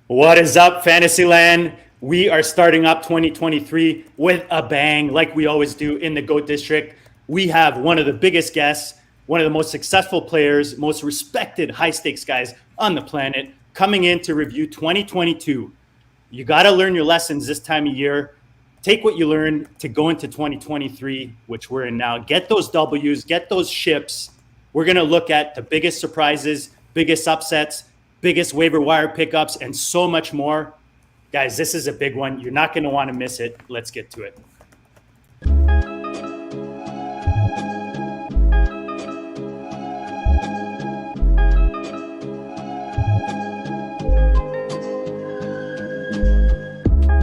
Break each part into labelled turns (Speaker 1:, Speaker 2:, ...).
Speaker 1: What is up, Fantasyland? We are starting up 2023 with a bang, like we always do in the GOAT District. We have one of the biggest guests, one of the most successful players, most respected high-stakes guys on the planet, coming in to review 2022. You got to learn your lessons this time of year. Take what you learned to go into 2023, which we're in now. Get those W's, get those ships. We're going to look at the biggest surprises, biggest upsets, biggest waiver wire pickups, and so much more. Guys, this is a big one. You're not going to want to miss it. Let's get to it.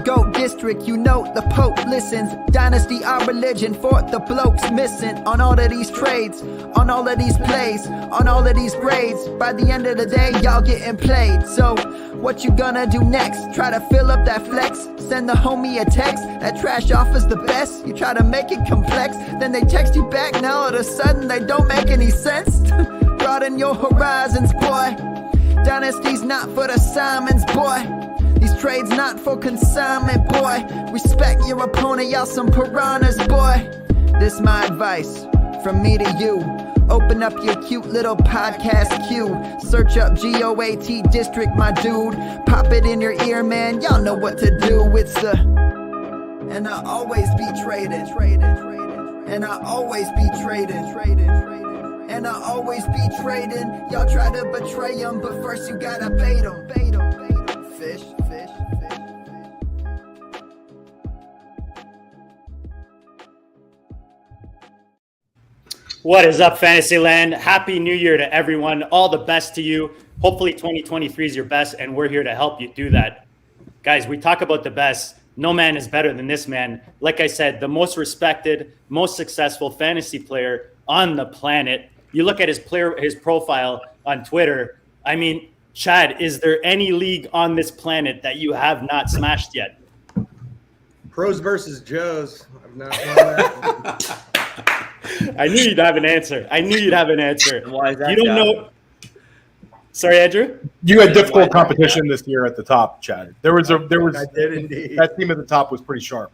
Speaker 2: GOAT District, you know the Pope listens. Dynasty, our religion, for the blokes missing. On all of these trades, on all of these plays, on all of these grades. By the end of the day, y'all getting played. So, what you gonna do next? Try to fill up that flex? Send the homie a text? That trash offer's the best? You try to make it complex, then they text you back. Now all of a sudden they don't make any sense. Broaden your horizons, boy. Dynasty's not for the Simons, boy. These trades not for consignment, boy. Respect your opponent, y'all some piranhas, boy. This my advice, from me to you. Open up your cute little podcast queue. Search up GOAT District, my dude. Pop it in your ear, man, y'all know what to do. It's the... And I always be traded. And I always be traded. And I always be trading. Y'all try to betray them, but first you gotta bait them. Fish.
Speaker 1: What is up, Fantasyland? Happy New Year to everyone. All the best to you. Hopefully 2023 is your best, and we're here to help you do that. Guys, we talk about the best. No man is better than this man. Like I said, the most respected, most successful fantasy player on the planet. You look at his profile on Twitter. I mean, Chad, is there any league on this planet that you have not smashed yet?
Speaker 3: Pros versus Joes. I've not won that.
Speaker 1: I knew you'd have an answer.
Speaker 4: Why is that?
Speaker 1: You don't know. Sorry, Andrew?
Speaker 5: You had difficult competition this year at the top, Chad. There was.
Speaker 3: I did indeed.
Speaker 5: That team at the top was pretty sharp.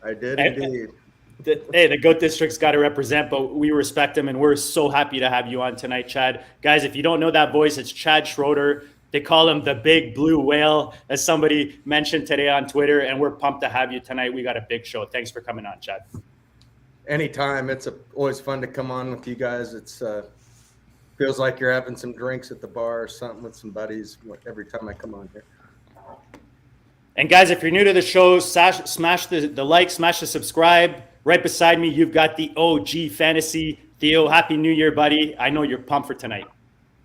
Speaker 3: I did indeed.
Speaker 1: Hey, the GOAT District's got to represent, but we respect him, and we're so happy to have you on tonight, Chad. Guys, if you don't know that voice, it's Chad Schroeder. They call him the big blue whale, as somebody mentioned today on Twitter, and we're pumped to have you tonight. We got a big show. Thanks for coming on, Chad.
Speaker 3: Anytime. It's always fun to come on with you guys. It's feels like you're having some drinks at the bar or something with some buddies every time I come on here.
Speaker 1: And guys, if you're new to the show, smash the like, smash the subscribe. Right beside me, you've got the OG Fantasy. Theo, Happy New Year, buddy. I know you're pumped for tonight.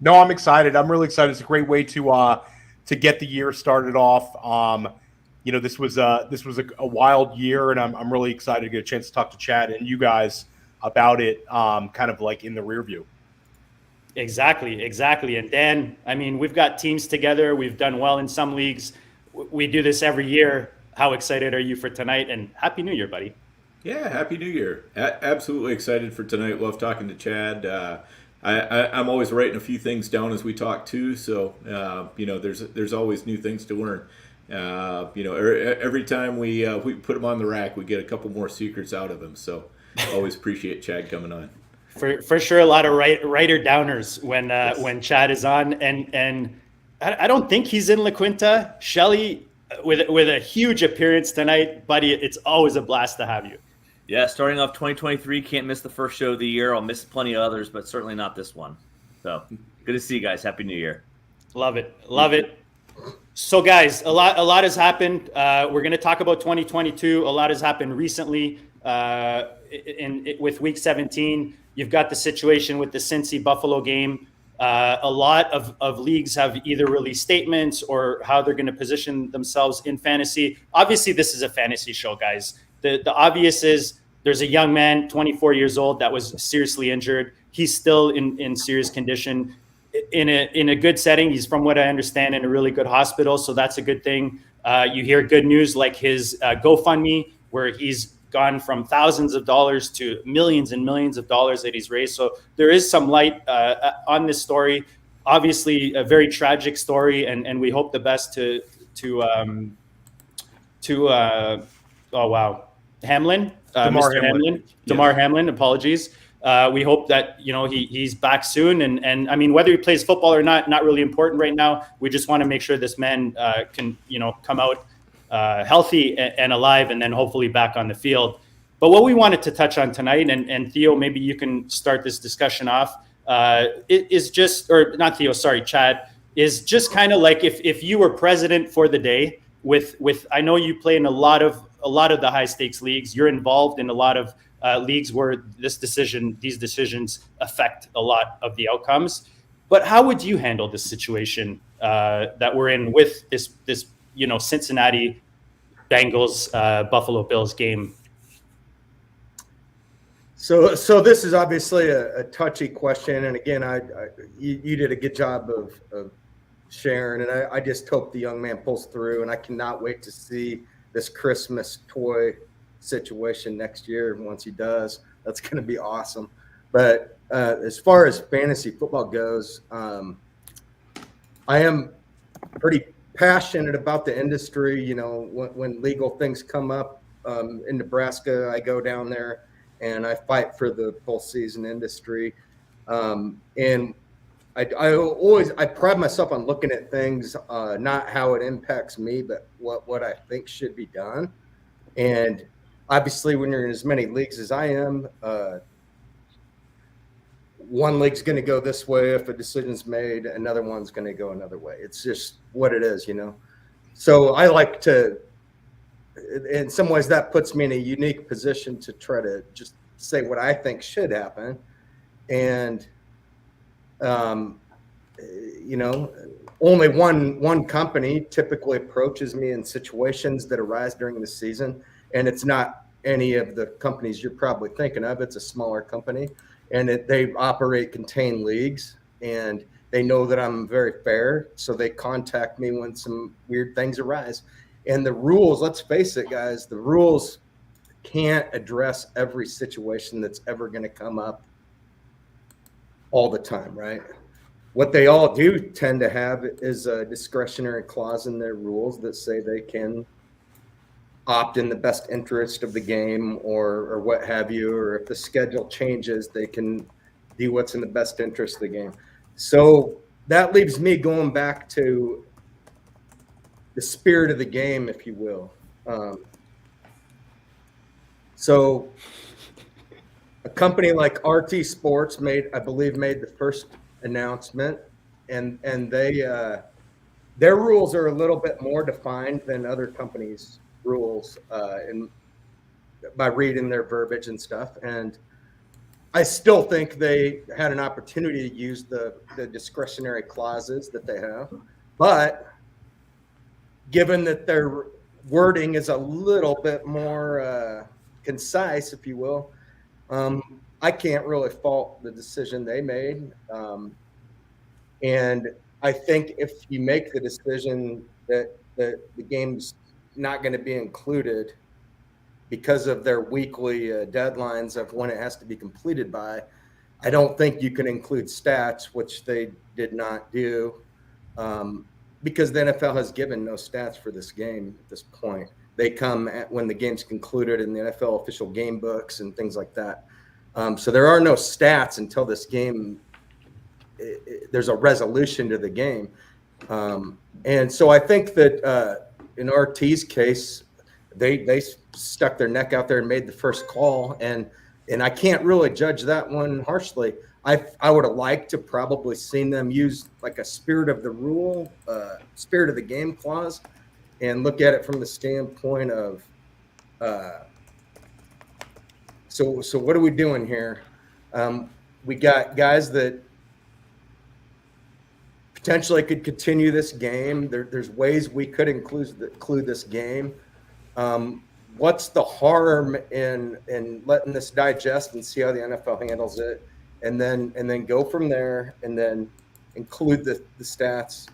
Speaker 5: No, I'm excited. I'm really excited. It's a great way to get the year started off. This was a wild year, and I'm really excited to get a chance to talk to Chad and you guys about it, kind of like in the rear view.
Speaker 1: Exactly. And Dan, I mean, we've got teams together. We've done well in some leagues. We do this every year. How excited are you for tonight? And Happy New Year, buddy.
Speaker 6: Yeah, Happy New Year. Absolutely excited for tonight. Love talking to Chad. I'm always writing a few things down as we talk too. So, there's always new things to learn. Every time we put him on the rack, we get a couple more secrets out of him. So always appreciate Chad coming on.
Speaker 1: For sure, a lot of writer downers when Chad is on, and I don't think he's in La Quinta. Shelly with a huge appearance tonight, buddy. It's always a blast to have you.
Speaker 4: Yeah, starting off 2023, can't miss the first show of the year. I'll miss plenty of others, but certainly not this one. So good to see you guys. Happy New Year.
Speaker 1: Love it. So, guys, a lot has happened. We're going to talk about 2022. A lot has happened recently with Week 17. You've got the situation with the Cincy Buffalo game. A lot of leagues have either released statements or how they're going to position themselves in fantasy. Obviously, this is a fantasy show, guys. The obvious is there's a young man, 24 years old, that was seriously injured. He's still in serious condition. In a good setting. He's, from what I understand, in a really good hospital, so that's a good thing. You hear good news like his GoFundMe, where he's gone from thousands of dollars to millions and millions of dollars that he's raised. So there is some light on this story. obviously a very tragic story, and we hope the best to Hamlin, Mr. Hamlin, Damar Hamlin. Apologies. We hope that he's back soon, and I mean, whether he plays football or not really important right now. We just want to make sure this man can come out healthy and alive, and then hopefully back on the field. But what we wanted to touch on tonight, and Theo, maybe you can start this discussion off. It is just, or not Theo, sorry, Chad, is just kind of like if you were president for the day with I know you play in a lot of the high stakes leagues. You're involved in a lot of leagues where these decisions affect a lot of the outcomes. But how would you handle this situation that we're in with this Cincinnati Bengals Buffalo Bills game?
Speaker 3: So this is obviously a touchy question, and again, you did a good job of sharing, and I just hope the young man pulls through, and I cannot wait to see this Christmas toy situation next year. Once he does, that's going to be awesome. But as far as fantasy football goes, I am pretty passionate about the industry. When legal things come up in Nebraska, I go down there and I fight for the full season industry. And I pride myself on looking at things, not how it impacts me, but what I think should be done. And obviously, when you're in as many leagues as I am, one league's going to go this way if a decision's made, another one's going to go another way. It's just what it is, So I like to, in some ways, that puts me in a unique position to try to just say what I think should happen. And only one company typically approaches me in situations that arise during the season, and it's not any of the companies you're probably thinking of. It's a smaller company, and they operate contained leagues, and they know that I'm very fair, so they contact me when some weird things arise. And the rules, let's face it, guys, the rules can't address every situation that's ever going to come up all the time, right? What they all do tend to have is a discretionary clause in their rules that say they can opt in the best interest of the game or what have you, or if the schedule changes, they can do what's in the best interest of the game. So that leaves me going back to the spirit of the game, if you will. So a company like RT Sports I believe made the first announcement, and they their rules are a little bit more defined than other companies' rules, and by reading their verbiage and stuff. And I still think they had an opportunity to use the discretionary clauses that they have, but given that their wording is a little bit more concise, if you will, I can't really fault the decision they made. And I think if you make the decision that the game's not going to be included because of their weekly deadlines of when it has to be completed by, I don't think you can include stats, which they did not do, because the NFL has given no stats for this game at this point. They come when the game's concluded in the NFL official game books and things like that. So there are no stats until this game, there's a resolution to the game. And so I think that in RT's case, they stuck their neck out there and made the first call. And I can't really judge that one harshly. I would have liked to probably seen them use like a spirit of the rule, spirit of the game clause, and look at it from the standpoint of, so what are we doing here? We got guys that potentially could continue this game. There's ways we could include this game. What's the harm in letting this digest and see how the NFL handles it, and then go from there, and then include the stats,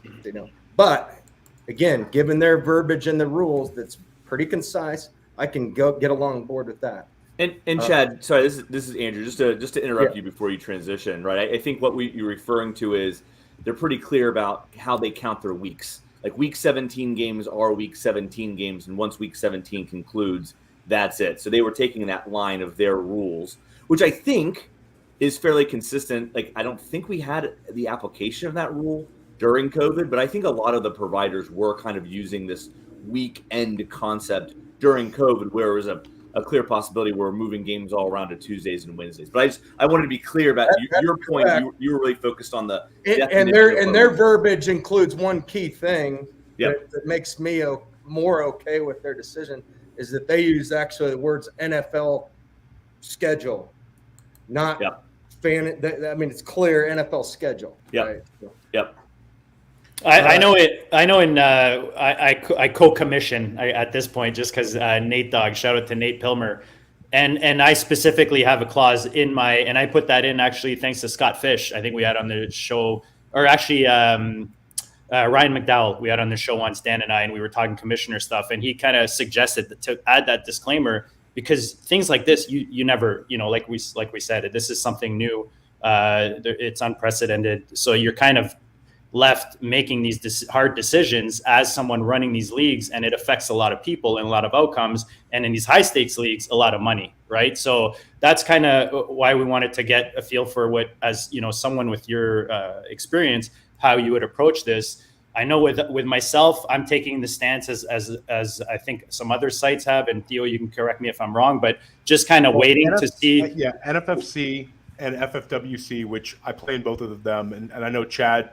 Speaker 3: But again, given their verbiage and the rules, that's pretty concise. I can get along board with that.
Speaker 4: And Chad, sorry, this is Andrew. Just to interrupt you before you transition, right? I think what you're referring to is they're pretty clear about how they count their weeks. Like week 17 games are week 17 games, and once week 17 concludes, that's it. So they were taking that line of their rules, which I think is fairly consistent. Like I don't think we had the application of that rule during COVID, but I think a lot of the providers were kind of using this weekend concept during COVID, where it was a clear possibility where we're moving games all around to Tuesdays and Wednesdays. But I wanted to be clear about your point. You were really focused on the
Speaker 3: and their verbiage includes one key thing that makes me more okay with their decision is that they use actually the words NFL schedule, not fan. I mean, it's clear NFL schedule. Right?
Speaker 4: Yep.
Speaker 1: I know it. I know. I co-commission at this point just because Nate Dogg. Shout out to Nate Pilmer, and I specifically have a clause in my, and I put that in actually thanks to Scott Fish. I think we had on the show, or actually Ryan McDowell. We had on the show once, Dan and I, and we were talking commissioner stuff, and he kind of suggested to add that disclaimer because things like this, you never, like we said, this is something new. It's unprecedented, so you're kind of left making these hard decisions as someone running these leagues, and it affects a lot of people and a lot of outcomes, and in these high stakes leagues a lot of money, right? So that's kind of why we wanted to get a feel for what, as someone with your experience, how you would approach this. I know with myself, I'm taking the stance as I think some other sites have, and Theo, you can correct me if I'm wrong, but just kind of waiting to see.
Speaker 5: NFFC and FFWC, which I play in both of them, and I know Chad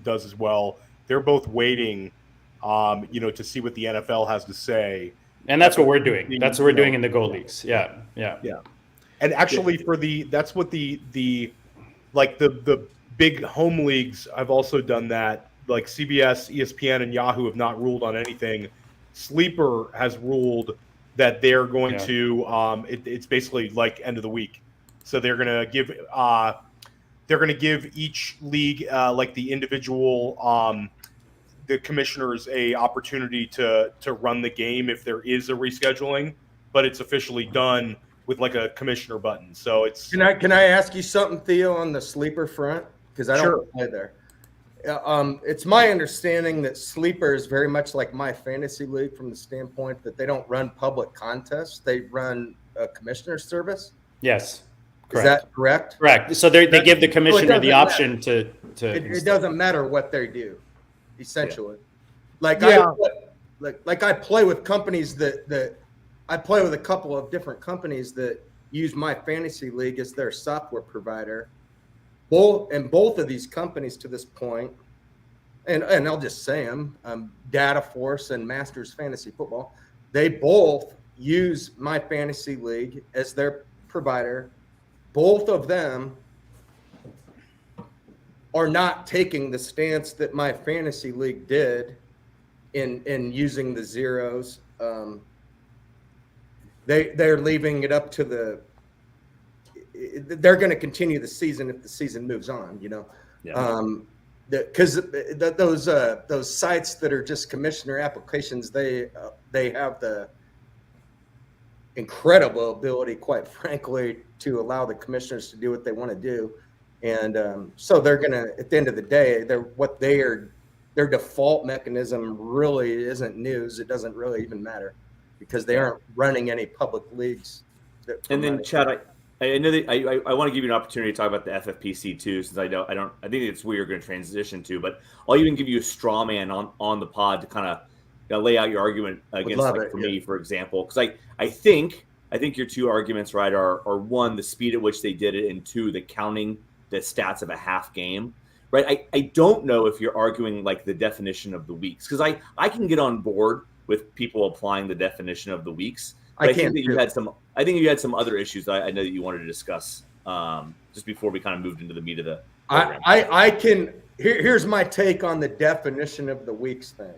Speaker 5: does as well. They're both waiting, to see what the NFL has to say.
Speaker 1: And that's what we're doing. That's what we're doing in the gold leagues. Yeah.
Speaker 5: And actually, that's what the big home leagues. I've also done that. Like CBS, ESPN, and Yahoo have not ruled on anything. Sleeper has ruled that they're going to. It's basically like end of the week. So they're going to give each league, like the individual, the commissioners, a opportunity to run the game if there is a rescheduling, but it's officially done with like a commissioner button. So it's.
Speaker 3: Can I ask you something, Theo, on the sleeper front? Because I don't play there. It's my understanding that sleeper is very much like my fantasy league from the standpoint that they don't run public contests; they run a commissioner service.
Speaker 1: Yes.
Speaker 3: Correct. Is that correct?
Speaker 1: Correct. So they give the commissioner the option to.
Speaker 3: It doesn't matter what they do, essentially. I play with companies that I play with a couple of different companies that use my fantasy league as their software provider. Both of these companies to this point, and I'll just say them, Data Force and Masters Fantasy Football, they both use my fantasy league as their provider. Both of them are not taking the stance that my fantasy league did in using the zeros. They're leaving it up to they're going to continue the season if the season moves on, because those sites that are just commissioner applications, they have the incredible ability, quite frankly, to allow the commissioners to do what they want to do. And so they're going to, at the end of the day, their default mechanism really isn't news. It doesn't really even matter because they aren't running any public leagues.
Speaker 4: And then Chad, I know that I want to give you an opportunity to talk about the FFPC too, since I think it's where you're going to transition to, but I'll even give you a straw man on the pod to kind of lay out your argument against me, for example, because I think your two arguments, right, are one, the speed at which they did it, and two, the counting the stats of a half game, right? I don't know if you're arguing like the definition of the weeks, because I can get on board with people applying the definition of the weeks. I think you had some other issues that I know that you wanted to discuss just before we kind of moved into the meat of the program.
Speaker 3: Here's my take on the definition of the weeks thing.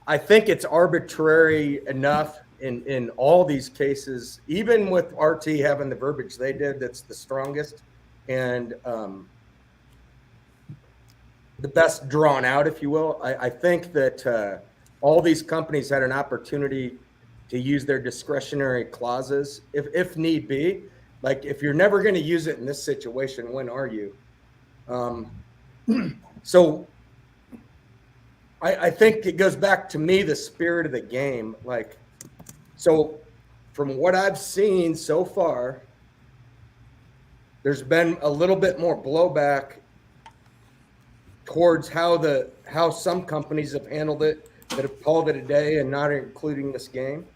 Speaker 3: I think it's arbitrary enough in all these cases, even with RT having the verbiage they did, that's the strongest and the best drawn out, if you will. I think that all these companies had an opportunity to use their discretionary clauses if need be. Like, if you're never going to use it in this situation, when are you? So I think it goes back to me, the spirit of the game. Like, so from what I've seen so far, there's been a little bit more blowback towards how some companies have handled it, that have called it a day and not including this game,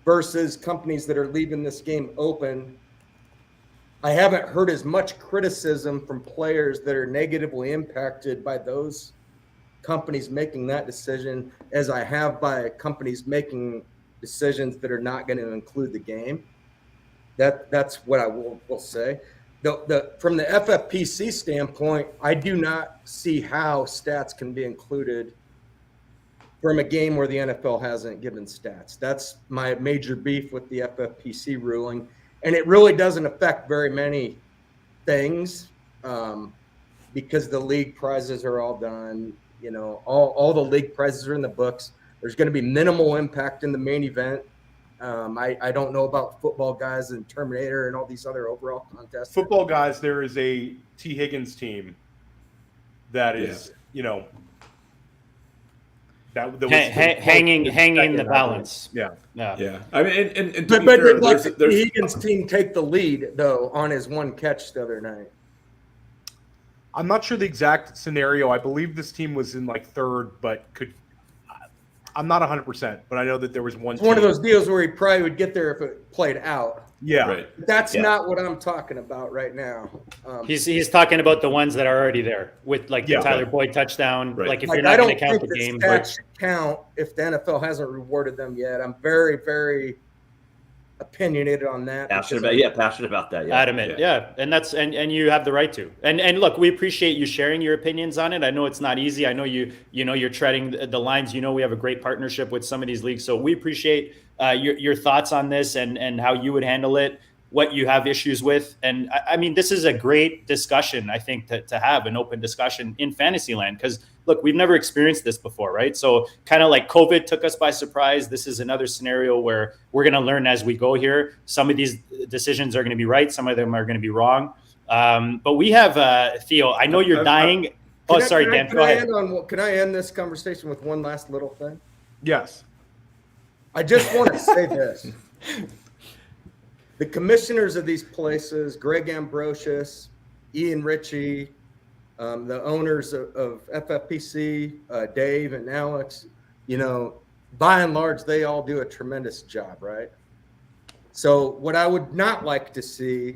Speaker 3: versus companies that are leaving this game open. I haven't heard as much criticism from players that are negatively impacted by those companies making that decision as I have by companies making decisions that are not going to include the game. That's what I will say. From the FFPC standpoint, I do not see how stats can be included from a game where the NFL hasn't given stats. That's my major beef with the FFPC ruling. And it really doesn't affect very many things because the league prizes are all done. You know, all the league prizes are in the books. There's going to be minimal impact in the main event. I don't know about Football Guys and Terminator and all these other overall contests.
Speaker 5: Football Guys, there is a T. Higgins team that is, you know, that was
Speaker 1: hanging the balance.
Speaker 5: Yeah.
Speaker 6: I mean, and to
Speaker 3: but
Speaker 6: be fair,
Speaker 3: like
Speaker 6: there's
Speaker 3: the Higgins team take the lead though on his one catch the other night.
Speaker 5: I'm not sure the exact scenario. I believe this team was in like third, but I'm not 100%, but I know that there was one.
Speaker 3: It's one of those deals where he probably would get there if it played out.
Speaker 5: Yeah,
Speaker 6: right.
Speaker 3: That's not what I'm talking about right now.
Speaker 1: He's talking about the ones that are already there with like the Tyler Boyd touchdown.
Speaker 6: Right.
Speaker 1: Like if
Speaker 3: Like,
Speaker 1: you're not
Speaker 3: I
Speaker 1: going
Speaker 3: don't
Speaker 1: to count
Speaker 3: think
Speaker 1: the
Speaker 3: the
Speaker 1: game,
Speaker 3: stats should count if the NFL hasn't rewarded them yet. I'm very, very opinionated on that.
Speaker 4: Passionate about that. Yeah.
Speaker 1: adamant, and you have the right to. And look, we appreciate you sharing your opinions on it. I know it's not easy. I know you're treading the lines. You know, we have a great partnership with some of these leagues, so we appreciate your thoughts on this and how you would handle it, what you have issues with. And I mean, this is a great discussion, I think, to have an open discussion in Fantasyland, because look, we've never experienced this before, right? So kind of like COVID took us by surprise. This is another scenario where we're going to learn as we go here. Some of these decisions are going to be right. Some of them are going to be wrong. But we have Theo, I know you're dying. Dan, go ahead.
Speaker 3: Can I end this conversation with one last little thing?
Speaker 5: Yes.
Speaker 3: I just want to say this. The commissioners of these places, Greg Ambrosius, Ian Ritchie, the owners of FFPC, Dave and Alex, you know, by and large, they all do a tremendous job, right? So what I would not like to see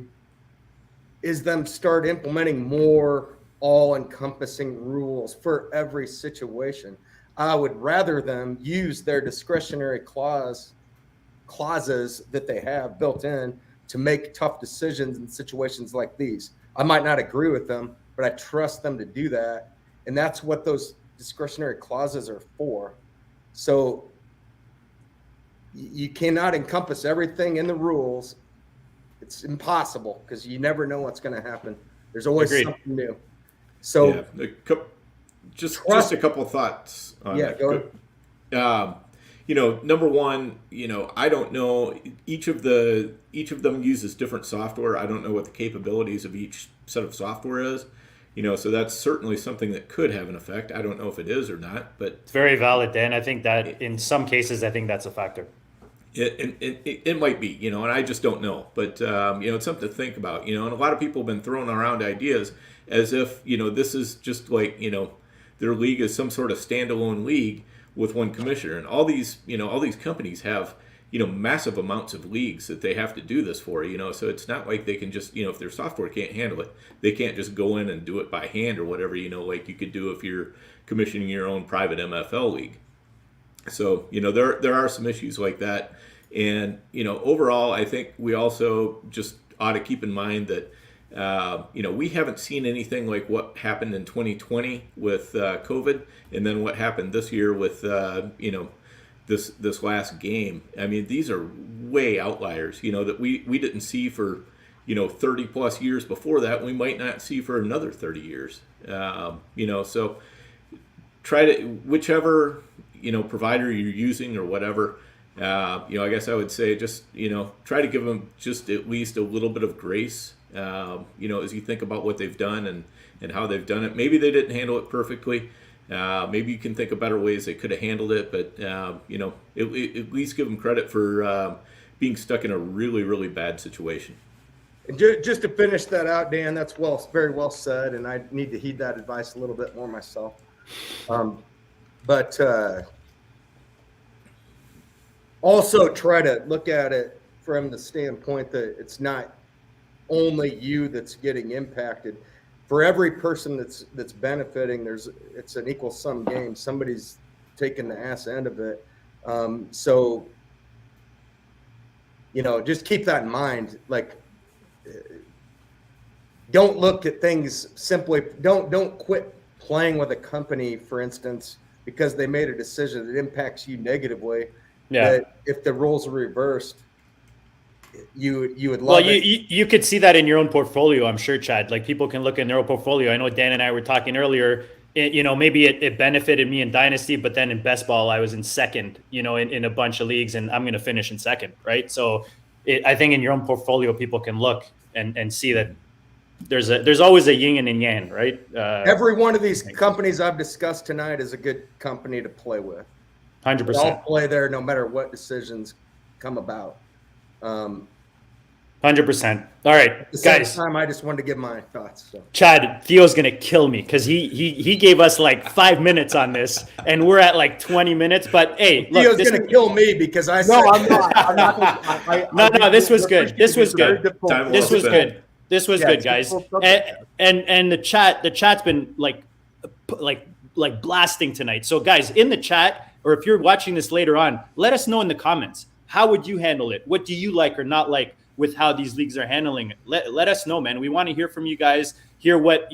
Speaker 3: is them start implementing more all-encompassing rules for every situation. I would rather them use their discretionary clauses that they have built in to make tough decisions in situations like these. I might not agree with them, but I trust them to do that. And that's what those discretionary clauses are for. So you cannot encompass everything in the rules. It's impossible because you never know what's going to happen. There's always something new. So
Speaker 6: just a couple of thoughts on that.
Speaker 3: Go ahead.
Speaker 6: You know, number one, you know, I don't know. Each of them uses different software. I don't know what the capabilities of each set of software is. You know, so that's certainly something that could have an effect. I don't know if it is or not, but
Speaker 1: it's very valid, Dan. I think that in some cases, I think that's a factor.
Speaker 6: It might be, you know, and I just don't know. But, you know, it's something to think about, you know, and a lot of people have been throwing around ideas as if, you know, this is just like, you know, their league is some sort of standalone league with one commissioner. And all these companies have, you know, massive amounts of leagues that they have to do this for, you know, so it's not like they can just, you know, if their software can't handle it, they can't just go in and do it by hand or whatever, you know, like you could do if you're commissioning your own private MFL league. So, you know, there are some issues like that. And, you know, overall, I think we also just ought to keep in mind that, you know, we haven't seen anything like what happened in 2020 with COVID, and then what happened this year with, you know, this last game. I mean, these are way outliers, you know, that we didn't see for, you know, 30 plus years before that. We might not see for another 30 years, you know, so try to, whichever, you know, provider you're using or whatever, you know, I guess I would say just, you know, try to give them just at least a little bit of grace, you know, as you think about what they've done and how they've done it. Maybe they didn't handle it perfectly. Maybe you can think of better ways they could have handled it, but at least give them credit for being stuck in a really, really bad situation.
Speaker 3: And just to finish that out, Dan, that's very well said, and I need to heed that advice a little bit more myself. But also try to look at it from the standpoint that it's not only you that's getting impacted. For every person that's benefiting, it's an equal sum game. Somebody's taking the ass end of it. So just keep that in mind. Like, don't look at things simply. Don't quit playing with a company, for instance, because they made a decision that impacts you negatively.
Speaker 1: Yeah.
Speaker 3: That if the roles are reversed, you would love
Speaker 1: well,
Speaker 3: it.
Speaker 1: you could see that in your own portfolio, I'm sure, Chad. Like, people can look in their own portfolio. I know Dan and I were talking earlier. Maybe it benefited me in Dynasty, but then in best ball I was in second. In a bunch of leagues, and I'm going to finish in second, right? So I think in your own portfolio, people can look and see that there's always a yin and a yang, right?
Speaker 3: Every one of these companies I've discussed tonight is a good company to play with.
Speaker 1: 100%.
Speaker 3: I'll play there no matter what decisions come about.
Speaker 1: 100%. All right,
Speaker 3: At the
Speaker 1: guys.
Speaker 3: same time, I just wanted to give my thoughts. So.
Speaker 1: Chad, Theo's gonna kill me because he gave us like 5 minutes on this, and we're at like 20 minutes. But hey, look,
Speaker 3: Theo's going to kill me because I said.
Speaker 5: No, I'm not. I'm not.
Speaker 1: No, this was good. This was good. This was good. This was good,
Speaker 5: it's
Speaker 1: guys.
Speaker 5: difficult.
Speaker 1: And the chat's been like blasting tonight. So guys, in the chat, or if you're watching this later on, let us know in the comments. How would you handle it? What do you like or not like with how these leagues are handling it? Let us know, man. We want to hear from you guys. Hear what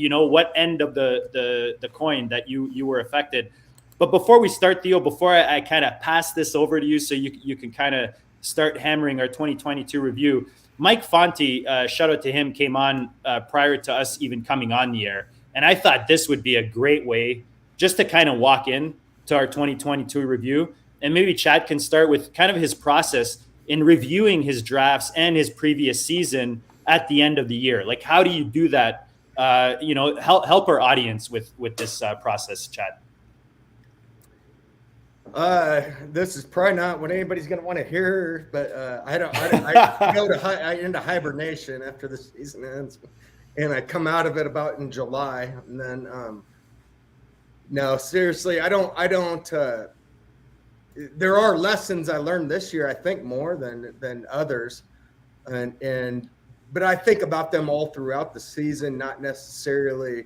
Speaker 1: end of the coin that you were affected. But before we start, Theo, before I kind of pass this over to you, so you can kind of start hammering our 2022 review. Mike Fonte, shout out to him, came on prior to us even coming on the air, and I thought this would be a great way just to kind of walk in to our 2022 review. And maybe Chad can start with kind of his process in reviewing his drafts and his previous season at the end of the year. Like, how do you do that? Help our audience with this process, Chad.
Speaker 3: This is probably not what anybody's going to want to hear, but I go into hibernation after the season ends, and I come out of it about in July, and then no, seriously, I don't. There are lessons I learned this year, I think, more than others, but I think about them all throughout the season, not necessarily.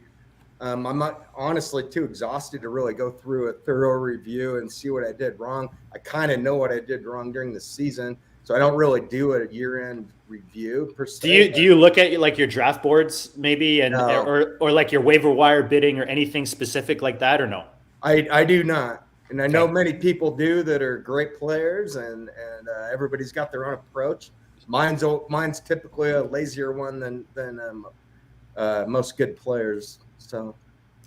Speaker 3: I'm not honestly too exhausted to really go through a thorough review and see what I did wrong. I kind of know what I did wrong during the season, so I don't really do a year-end review per se.
Speaker 1: Do you look at like your draft boards maybe, and
Speaker 3: No.
Speaker 1: or like your waiver wire bidding or anything specific like that, or no?
Speaker 3: I do not, and I know many people do that are great players, and everybody's got their own approach. Mine's typically a lazier one than most good players. So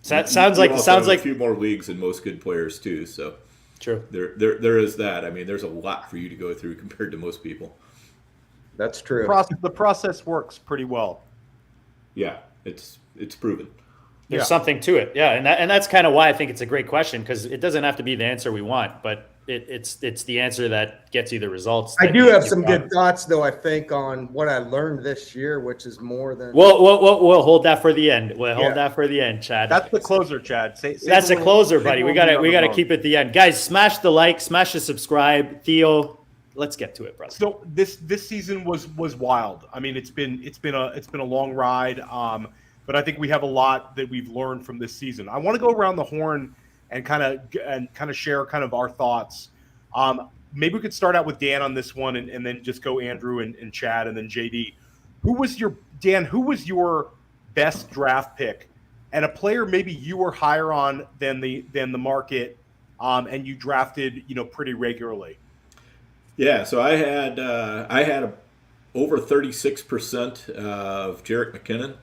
Speaker 1: that sounds like
Speaker 6: a few more leagues than most good players too. So
Speaker 1: true.
Speaker 6: There is that. I mean, there's a lot for you to go through compared to most people.
Speaker 3: That's true.
Speaker 5: The process works pretty well.
Speaker 6: Yeah, it's proven.
Speaker 1: There's something to it, yeah, and that's kind of why I think it's a great question, because it doesn't have to be the answer we want, but it's the answer that gets you the results.
Speaker 3: I do have some good thoughts, though, I think, on what I learned this year, which is more than.
Speaker 1: We'll hold that for the end. We'll hold that for the end, Chad.
Speaker 5: That's the closer, Chad.
Speaker 1: That's a closer, buddy. We gotta keep it the end, guys. Smash the like, smash the subscribe. Theo, let's get to it, brother.
Speaker 5: So this season was wild. I mean, it's been a long ride. But I think we have a lot that we've learned from this season. I want to go around the horn and kind of share kind of our thoughts. Maybe we could start out with Dan on this one, and then just go Andrew and Chad and then JD. Who was your best draft pick, and a player maybe you were higher on than the market, and you drafted pretty regularly?
Speaker 6: Yeah, so I had over 36% of Jerick McKinnon.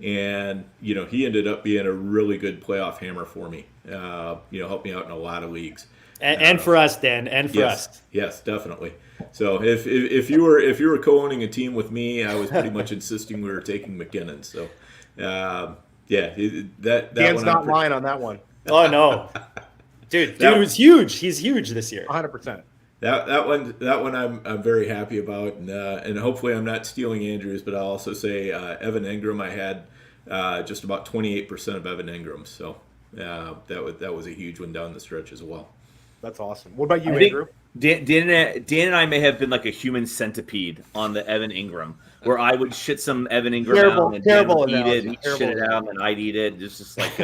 Speaker 6: And, he ended up being a really good playoff hammer for me. Helped me out in a lot of leagues.
Speaker 1: And for us, Dan, and for us.
Speaker 6: Yes, definitely. So if you were co-owning a team with me, I was pretty much insisting we were taking McKinnon. So, Yeah, that
Speaker 5: Dan's
Speaker 6: one
Speaker 5: not lying on that one.
Speaker 1: Oh no, dude was huge. He's huge this year.
Speaker 5: 100%.
Speaker 6: That one I'm very happy about, and hopefully I'm not stealing Andrew's, but I'll also say Evan Ingram. I had just about 28% of Evan Ingram, so that was a huge one down the stretch as well.
Speaker 5: That's awesome. What about you, Andrew?
Speaker 4: Dan and I may have been like a human centipede on the Evan Ingram, where I would shit some Evan Ingram out, and Dan would eat it, and he'd shit it out, and I'd eat it. It's just like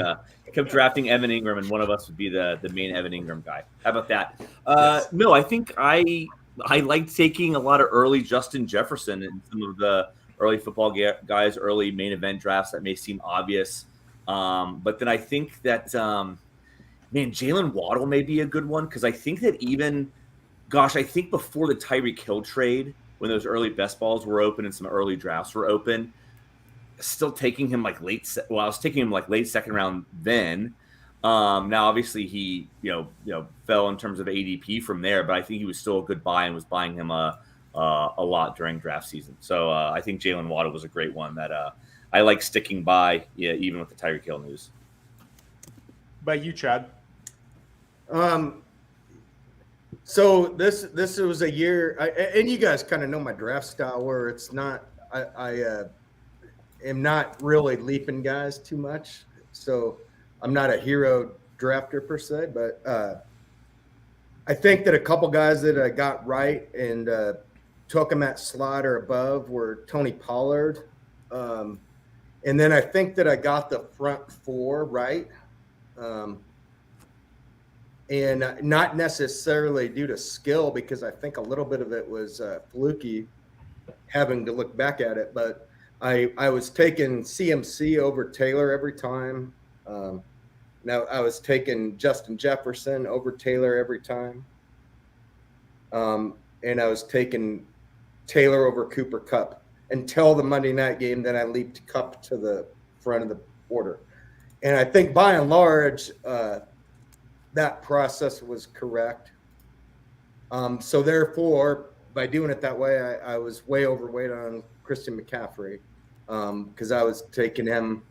Speaker 4: kept drafting Evan Ingram, and one of us would be the main Evan Ingram guy. How about that?
Speaker 6: Yes.
Speaker 4: No, I think I liked taking a lot of early Justin Jefferson and some of the early football guys, early main event drafts that may seem obvious. But then I think that, Jalen Waddle may be a good one, because I think that I think before the Tyreek Hill trade, when those early best balls were open and some early drafts were open, still taking him like I was taking him like late second round then. Now obviously he fell in terms of ADP from there, but I think he was still a good buy and was buying him a lot during draft season. So I think Jalen Waddle was a great one that I like sticking by, even with the Tyreek Hill news.
Speaker 5: By you, Chad.
Speaker 3: So this was a year, and you guys kind of know my draft style, where it's not I am not really leaping guys too much. So I'm not a hero drafter per se, but I think that a couple guys that I got right and took them at slot or above were Tony Pollard, and then I think that I got the front four right. And not necessarily due to skill, because I think a little bit of it was fluky, having to look back at it. But I was taking CMC over Taylor every time. Now I was taking Justin Jefferson over Taylor every time. And I was taking Taylor over Cooper Kupp until the Monday night game. Then I leaped Kupp to the front of the order. And I think by and large, that process was correct. So therefore, by doing it that way, I was way overweight on Christian McCaffrey, because I was taking him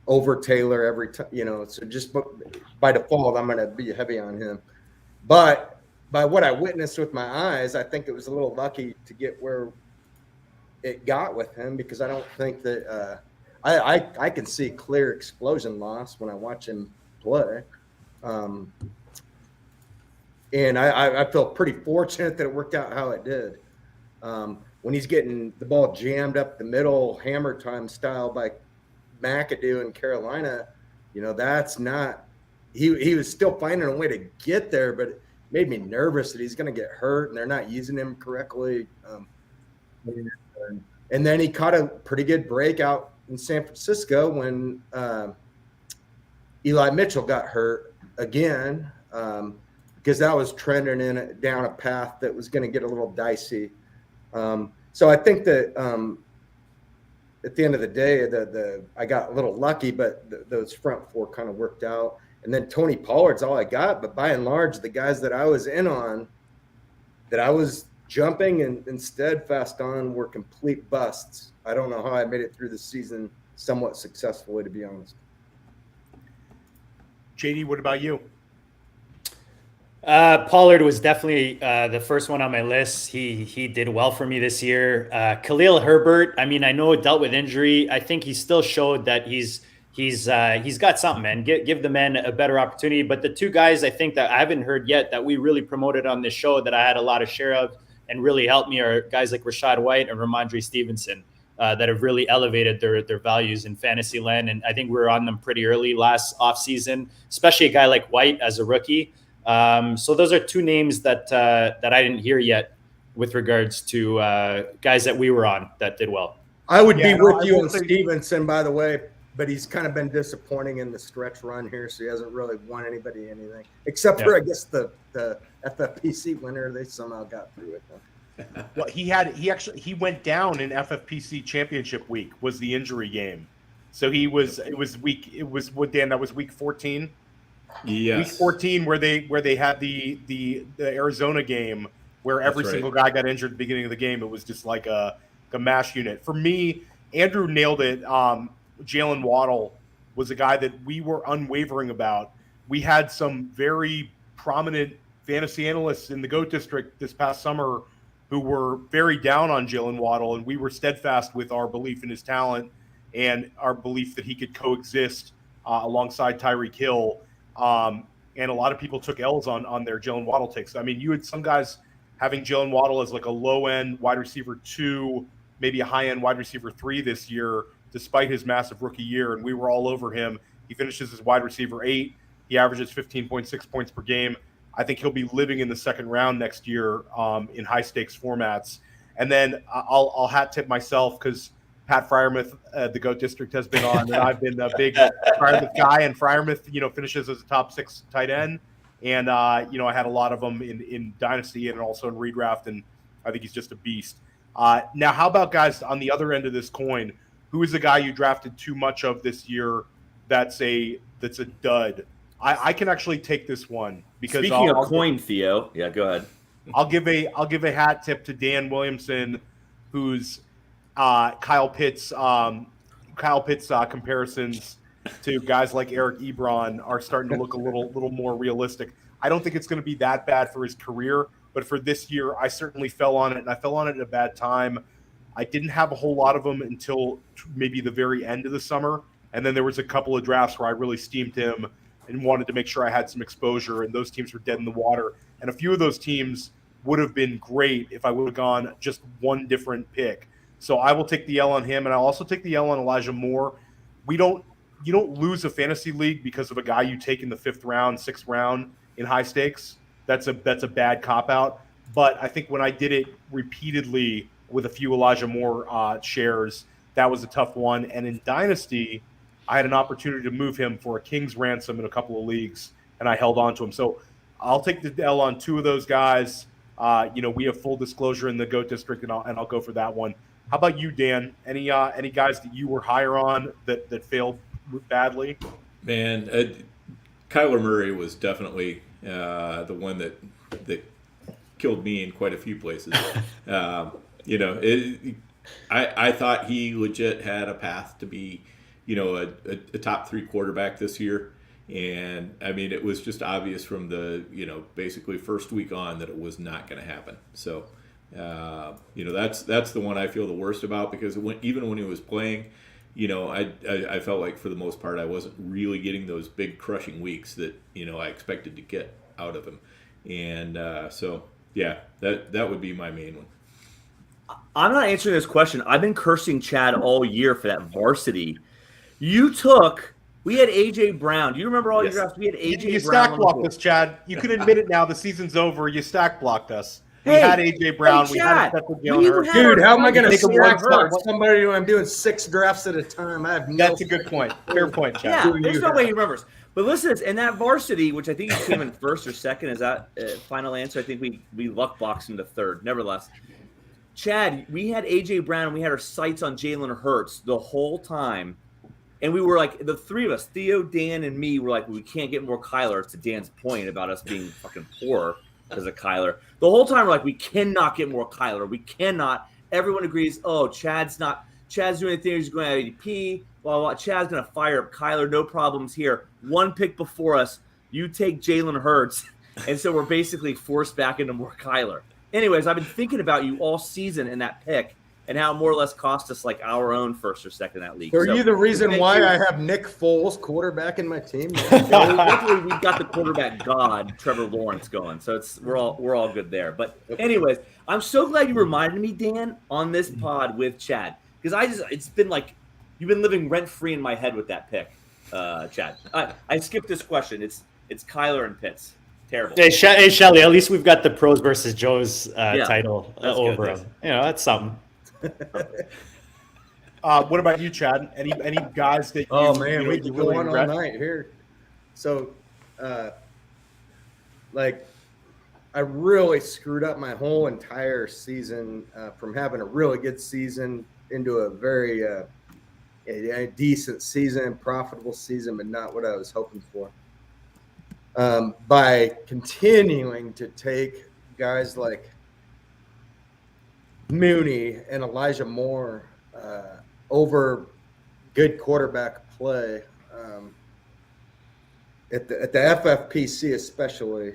Speaker 3: over Taylor every time, so just by default, I'm going to be heavy on him. But by what I witnessed with my eyes, I think it was a little lucky to get where it got with him, because I don't think that I can see clear explosion loss when I watch him play. And I feel pretty fortunate that it worked out how it did. When he's getting the ball jammed up the middle, hammer time style by McAdoo in Carolina, that's not – he was still finding a way to get there, but it made me nervous that he's going to get hurt and they're not using him correctly. And then he caught a pretty good breakout in San Francisco when Eli Mitchell got hurt again, because that was trending down a path that was going to get a little dicey. So I think that at the end of the day, I got a little lucky, but those front four kind of worked out. And then Tony Pollard's all I got. But by and large, the guys that I was in on, that I was jumping and steadfast on, were complete busts. I don't know how I made it through the season somewhat successfully, to be honest.
Speaker 5: JD, what about you?
Speaker 1: Pollard was definitely the first one on my list. He did well for me this year. Khalil Herbert, I know it dealt with injury. I think he still showed that he's got something, man. Give the man a better opportunity. But the two guys I think that I haven't heard yet that we really promoted on this show that I had a lot of share of and really helped me are guys like Rashad White and Ramondre Stevenson that have really elevated their values in fantasy land. And I think we were on them pretty early last offseason, especially a guy like White as a rookie. So those are two names that I didn't hear yet with regards to guys that we were on that did well.
Speaker 3: I would be with you on Stevenson, by the way, but he's kind of been disappointing in the stretch run here, so he hasn't really won anybody anything, except for, I guess, the FFPC winner. They somehow got through it.
Speaker 5: Well, he went down in FFPC championship week was the injury game. So that was week 14.
Speaker 6: Yes.
Speaker 5: Week 14 where they had the Arizona game where every single guy got injured at the beginning of the game. It was just like a mash unit. For me, Andrew nailed it. Jalen Waddle was a guy that we were unwavering about. We had some very prominent fantasy analysts in the GOAT District this past summer who were very down on Jalen Waddle, and we were steadfast with our belief in his talent and our belief that he could coexist alongside Tyreek Hill. And a lot of people took L's on their Jalen Waddle takes. I mean, you had some guys having Jalen Waddle as like a low-end wide receiver 2, maybe a high-end wide receiver 3 this year, despite his massive rookie year, and we were all over him. He finishes as wide receiver 8. He averages 15.6 points per game. I think he'll be living in the second round next year in high-stakes formats. And then I'll hat tip myself because Pat Freiermuth, the GOAT District, has been on, and I've been a big Freiermuth guy, and Freiermuth, finishes as a top 6 tight end. And, I had a lot of them in Dynasty and also in redraft, and I think he's just a beast. Now, how about guys on the other end of this coin? Who is the guy you drafted too much of this year that's a dud? I can actually take this one because
Speaker 4: speaking of coin, Theo. Yeah, go ahead.
Speaker 5: I'll give a hat tip to Dan Williamson, who's Kyle Pitts comparisons to guys like Eric Ebron are starting to look a little more realistic. I don't think it's going to be that bad for his career, but for this year, I certainly fell on it, and I fell on it at a bad time. I didn't have a whole lot of them until maybe the very end of the summer, and then there was a couple of drafts where I really steamed him and wanted to make sure I had some exposure, and those teams were dead in the water. And a few of those teams would have been great if I would have gone just one different pick. So I will take the L on him, and I'll also take the L on Elijah Moore. You don't lose a fantasy league because of a guy you take in the 5th round, 6th round in high stakes. That's a bad cop-out. But I think when I did it repeatedly with a few Elijah Moore shares, that was a tough one. And in Dynasty, I had an opportunity to move him for a king's ransom in a couple of leagues, and I held on to him. So I'll take the L on 2 of those guys. We have full disclosure in the GOAT District, and I'll go for that one. How about you, Dan? Any guys that you were higher on that failed badly?
Speaker 6: Man, Kyler Murray was definitely the one that killed me in quite a few places. I thought he legit had a path to be, a top 3 quarterback this year. And I mean, it was just obvious from the, basically first week on that it was not going to happen. So, that's the one I feel the worst about, because even when he was playing, I felt like for the most part I wasn't really getting those big crushing weeks that I expected to get out of him, and so yeah, that would be my main one.
Speaker 4: I'm not answering this question. I've been cursing Chad all year for that varsity. We had AJ Brown. Do you remember all your drafts? We had AJ Brown.
Speaker 5: You stack blocked us, Chad. You can admit it now. The season's over. You stack blocked us. We had AJ Brown.
Speaker 4: Hey,
Speaker 5: we had
Speaker 3: Dude, how am I going to stack block somebody when I'm doing 6 drafts at a time? I have no.
Speaker 5: That's a good point. Fair point, Chad.
Speaker 4: Yeah, there's no way he remembers. But listen, in that varsity, which I think he came in 1st or 2nd, is that final answer? I think we luck boxed into 3rd. Nevertheless, Chad, we had AJ Brown and we had our sights on Jalen Hurts the whole time. And we were like, the 3 of us, Theo, Dan, and me, were like, we can't get more Kyler. To Dan's point about us being fucking poor because of Kyler. The whole time we're like, we cannot get more Kyler. We cannot. Everyone agrees, Chad's doing anything. He's going to ADP. Blah, blah. Chad's going to fire up Kyler. No problems here. 1 pick before us, you take Jalen Hurts. And so we're basically forced back into more Kyler. Anyways, I've been thinking about you all season in that pick and how it more or less cost us like our own 1st or 2nd in that league.
Speaker 3: Are you the reason why I have Nick Foles quarterback in my team?
Speaker 4: Luckily, we've got the quarterback god, Trevor Lawrence, going, so we're all good there. But anyways, I'm so glad you reminded me, Dan, on this pod with Chad, because it's been like you've been living rent free in my head with that pick, Chad. I skipped this question. It's Kyler and Pitts. Terrible.
Speaker 1: Hey, Shelly, at least we've got the pros versus Joes title over
Speaker 4: good.
Speaker 1: him. That's something.
Speaker 5: What about you, Chad? Any guys that
Speaker 3: we could
Speaker 5: really
Speaker 3: go on all
Speaker 5: regret?
Speaker 3: night here. So, I really screwed up my whole entire season from having a really good season into a very a decent season, profitable season, but not what I was hoping for. By continuing to take guys like Mooney and Elijah Moore over good quarterback play. At the FFPC especially,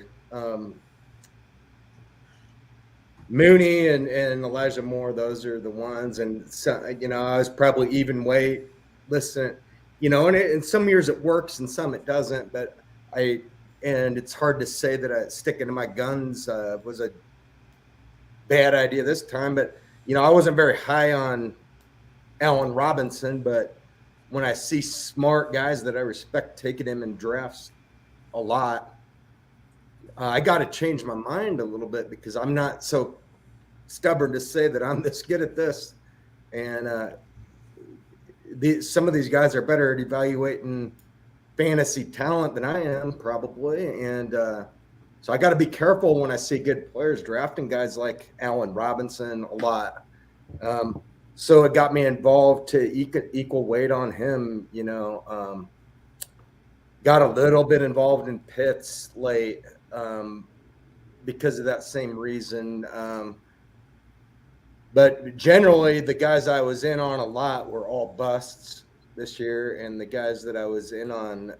Speaker 3: Mooney and Elijah Moore, those are the ones. And so, I was probably even weight. Listen, and in some years it works and some it doesn't. But and it's hard to say that sticking to my guns was a bad idea this time. But I wasn't very high on Allen Robinson, but when I see smart guys that I respect taking him in drafts a lot, I got to change my mind a little bit because I'm not so stubborn to say that I'm this good at this. And some of these guys are better at evaluating fantasy talent than I am probably. And so I got to be careful when I see good players drafting guys like Allen Robinson a lot. So it got me involved to equal weight on him, got a little bit involved in Pitts late because of that same reason. But generally the guys I was in on a lot were all busts this year. And the guys that I was in on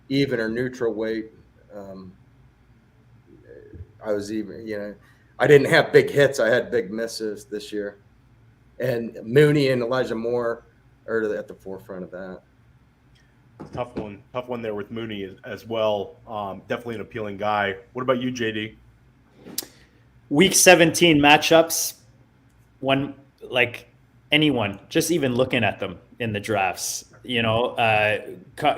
Speaker 3: even or neutral weight, I was even, I didn't have big hits. I had big misses this year. And Mooney and Elijah Moore are at the forefront of that.
Speaker 5: Tough one there with Mooney as well. Definitely an appealing guy. What about you, JD?
Speaker 1: Week 17 matchups, anyone, just even looking at them in the drafts,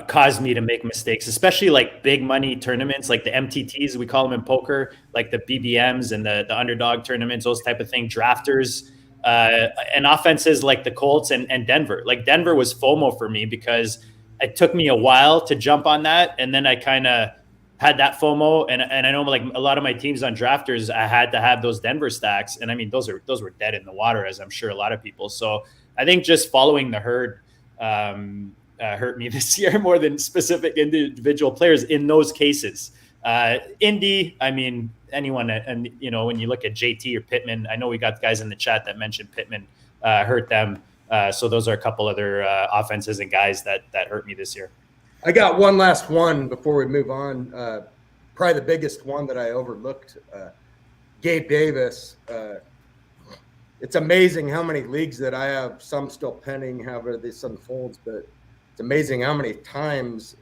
Speaker 1: caused me to make mistakes, especially like big money tournaments, like the MTTs, we call them in poker, like the BBMs and the underdog tournaments, those type of thing, drafters. And offenses like the Colts and Denver. Like Denver was FOMO for me because it took me a while to jump on that. And then I kind of had that FOMO. And I know like a lot of my teams on drafters, I had to have those Denver stacks. And I mean, those were dead in the water, as I'm sure a lot of people. So I think just following the herd hurt me this year more than specific individual players in those cases. Indy, I mean, anyone, and when you look at JT or Pittman, I know we got guys in the chat that mentioned Pittman hurt them. So those are a couple other offenses and guys that hurt me this year.
Speaker 3: I got one last one before we move on. Probably the biggest one that I overlooked, Gabe Davis. It's amazing how many leagues that I have, some still pending, however this unfolds, but it's amazing how many times,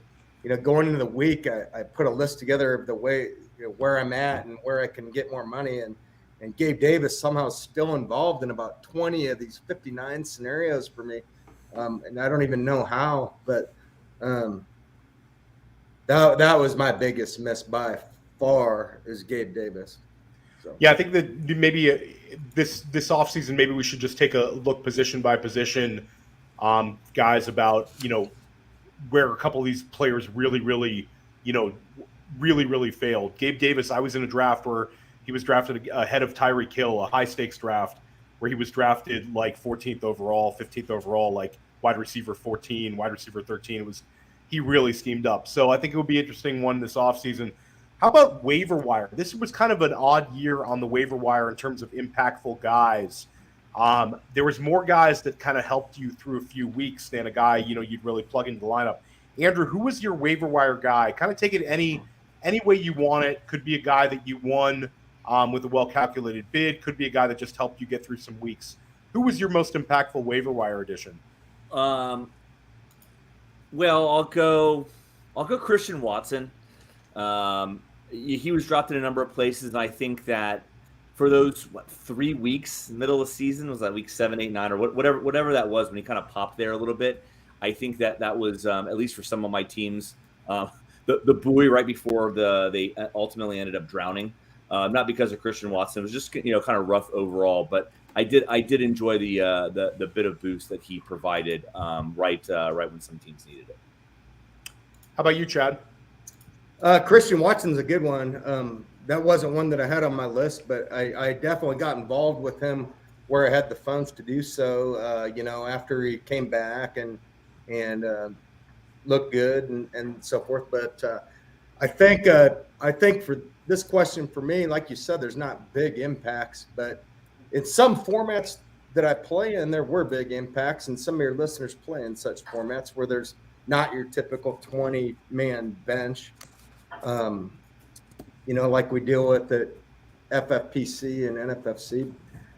Speaker 3: going into the week, I put a list together of the way, where I'm at and where I can get more money. And Gabe Davis somehow still involved in about 20 of these 59 scenarios for me. And I don't even know how, but that was my biggest miss by far is Gabe Davis. So.
Speaker 5: Yeah, I think that maybe this offseason, maybe we should just take a look position by position, guys, about, where a couple of these players really failed. Gabe Davis, I was in a draft where he was drafted ahead of Tyreek Hill, a high stakes draft where he was drafted like 14th overall, 15th overall, like wide receiver 14, wide receiver 13. He really schemed up. So I think it would be an interesting one this offseason. How about waiver wire? This was kind of an odd year on the waiver wire in terms of impactful guys. There was more guys that kind of helped you through a few weeks than a guy, you'd really plug into the lineup. Andrew, who was your waiver wire guy? Kind of take it any way you want it. Could be a guy that you won with a well-calculated bid. Could be a guy that just helped you get through some weeks. Who was your most impactful waiver wire addition?
Speaker 4: Well, I'll go Christian Watson. He was dropped in a number of places, and I think that for those 3 weeks, middle of the season, was that week 7, 8, 9, or whatever that was when he kind of popped there a little bit. I think that was at least for some of my teams, the buoy right before they ultimately ended up drowning. Not because of Christian Watson, it was just kind of rough overall. But I did enjoy the bit of boost that he provided right when some teams needed it.
Speaker 5: How about you, Chad?
Speaker 3: Christian Watson's a good one. That wasn't one that I had on my list, but I definitely got involved with him where I had the funds to do so. After he came back and looked good and so forth. But I think for this question for me, like you said, there's not big impacts, but in some formats that I play in, there were big impacts, and some of your listeners play in such formats where there's not your typical 20-man bench, like we deal with at FFPC and NFFC.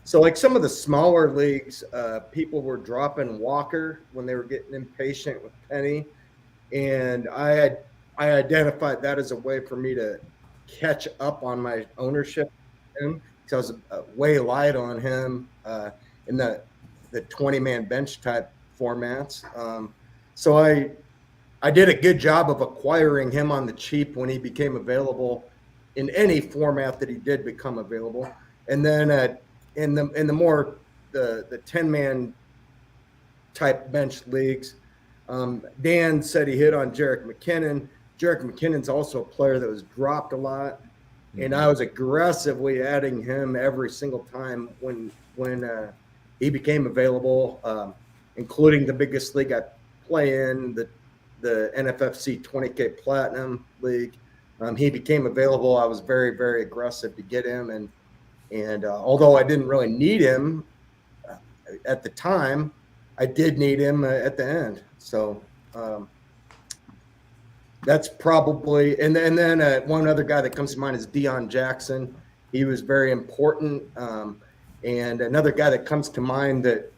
Speaker 3: So like some of the smaller leagues, people were dropping Walker when they were getting impatient with Penny. And I identified that as a way for me to catch up on my ownership of him, because I was way light on him in the 20-man bench type formats. So I did a good job of acquiring him on the cheap when he became available in any format that he did become available. And then in the more the 10-man type bench leagues, Dan said he hit on Jerick McKinnon. Jerick McKinnon's also a player that was dropped a lot, and I was aggressively adding him every single time when he became available, including the biggest league I play in, the NFFC 20K Platinum League. He became available. I was very, very aggressive to get him, and although I didn't really need him at the time, I did need him at the end. So that's probably, and then one other guy that comes to mind is Deion Jackson. He was very important. And another guy that comes to mind that